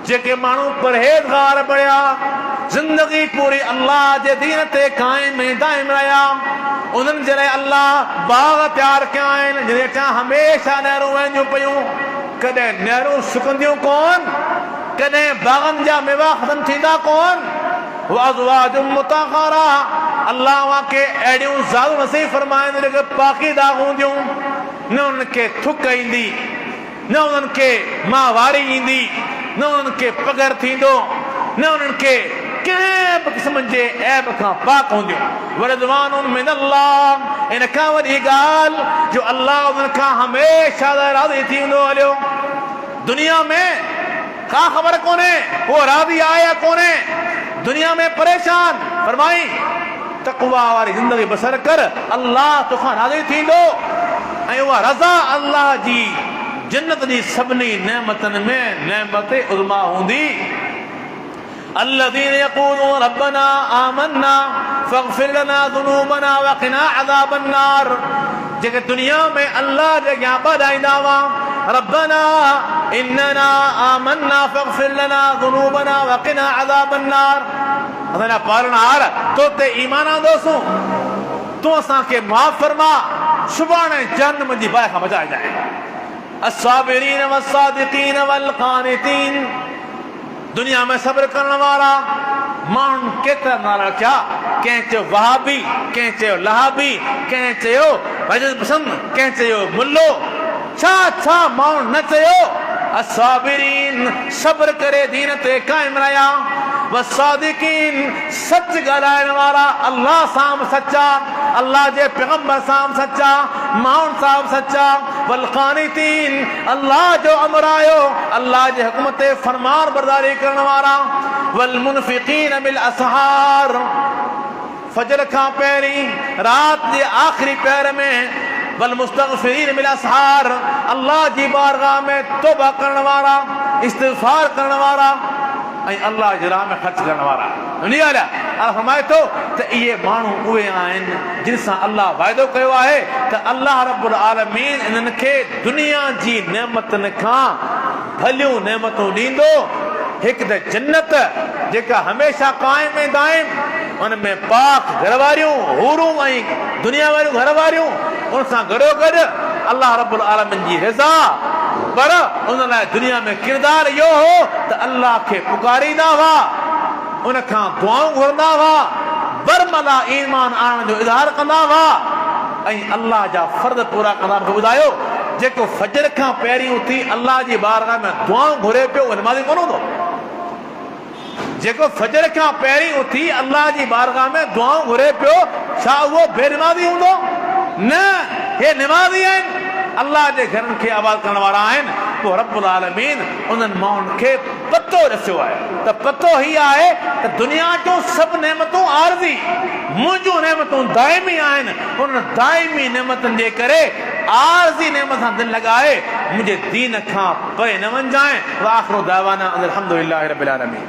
जेके माण्हू परहेज़गार बणिया, ज़िंदगी पूरी अल्लाह जे दीन ते क़ाइम ऐं दाइम रहिया, उन्हनि जे लाइ अल्लाह बाग़ तयारु कया आहिनि जिन हेठां हमेशह नहरूं वहंदियूं पियूं। कॾहिं नहरूं सुकंदियूं कोन, कॾहिं बाग़नि जा मेवा ख़तम थींदा कोन। वअज़वाजुम मुतहरा, अल्लाह वाके अहिड़ियूं ज़ालूं नसीब फरमाईंदो जेके पाकीदा हूंदियूं, न उन्हनि खे थुक ईंदी, न उन्हनि खे माहवारी ईंदी, न उन्हनि खे पघर थींदो, न उन्हनि खे कंहिं बि क़िस्म जे ऐब खां पाक हूंदियूं। वरिज़वानुम मिनल्लाह, इन खां वॾी ॻाल्हि जो अल्लाह उन्हनि खां हमेशह राज़ी थी हूंदो हलियो। दुनिया में का ख़बर कोन्हे उहो राज़ी आहे या कोन्हे, दुनिया में परेशान। फरमाई तक़वा वारी ज़िंदगी बसर कर, अल्लाह तोखां राज़ी थींदो, ऐं उहा रज़ा अल्लाह जी जन्नत जी सभिनी नेमतनि में नेमत उज़मा हूंदी। الذين يقولون ربنا آمنا فاغفر لنا ذنوبنا وقنا عذاب النار, जेके दुनिया में अल्लाह जे अॻियां ॿधाईंदा हुआ रब्बना इन्नना आमन्ना फग़फिर लना ज़ुनूबना वक़िना अज़ाब अन्नार, असांजा पालनहार तो ते ईमान आंदोसूं, तूं असांखे माफ़ फरमा, सुभाणे जहन्नम जी बाहि खां बचाए जाए। अस्साबिरीन वस्सादिकीन वल्क़ानितीन, दुनिया में सब्र करण वारा माण्हू केतिरा नाला रखिया, कंहिं चयो वहाबी, कंहिं चयो लहाबी, कंहिं चयो वजद पसंद, कंहिं चयो मुल्लो, छा छा माण्हू न चयो। अस्साबिरीन, सब्र करे दीन ते क़ाइम रहिया, वस्सादिकीन, सच ॻाल्हाइण वारा, अल्लाह सां सच्चा, अल्लाह जे पैगंबर सां सच्चा, माण्हुनि सां सच्चा, वल्क़ानितीन, अल्लाह जो अमर आयो, अल्लाह जे हुक्म ते फरमान बरदारी करण वारा, वलमुनफिकीन बिल असहार, फजर खां पहिरीं रात जे आख़िरी पहर में, वलमुस्तग़फिरीन बिल असहार, अल्लाह जी बारगाह में तौबा करण वारा, इस्तिग़फ़ार करण वारा, ऐं अल्लाह जी राह में ख़र्च करण वारा। अल्लाह फरमाए थो त इहे माण्हू उहे आहिनि जिन सां अल्लाह वाइदो कयो आहे त अल्लाह रब्बुल आलमीन इन्हनि खे दुनिया जी नेमतनि खां भलियूं नेमतूं ॾींदो। हिकु त जन्नत जेका हमेशह क़ाइम ऐं दाइम, उन में पाक घर वारियूं हूरूं ऐं दुनिया वारियूं घर वारियूं, उन सां गॾो गॾु अल्लाह रब्बुल आलमीन जी रिज़ा। पर उन लाइ दुनिया में किरदार इहो हो त अल्लाह खे पुकारींदा हुआ, उन खां दुआऊं घुरंदा हुआ, बरमला ईमान आणण जो इज़हार कंदा हुआ, ऐं अल्लाह जा फर्ज़ पूरा कंदा। मूंखे ॿुधायो जेको फजर खां पहिरीं उथी अल्लाह जी बारगाह में दुआऊं घुरे पियो उहो नमाज़ी कोन हूंदो? जेको फजर खां पहिरीं उथी अल्लाह जी बारगाह में दुआऊं घुरे पियो, छा उहो बेनमाज़ी हूंदो? न, हे निमाज़ी आहिनि, अल्लाह जे घरनि खे आबाद करण वारा आहिनि। पोइ रब्बुल आलमीन उन्हनि माण्हुनि खे पतो रसियो आहे त पतो ही आहे त दुनिया जूं सभु नेमतूं आरज़ी, मुंहिंजूं नेमतूं दाइमी आहिनि। उन दाइमी नेमतनि जे करे आरज़ी नेमत सां दिलि लॻाए मुंहिंजे दीन खां परे न वञजांइ। व आख़िरु दावाना अनिल हम्दुलिल्लाहि रब्बिल आलमीन।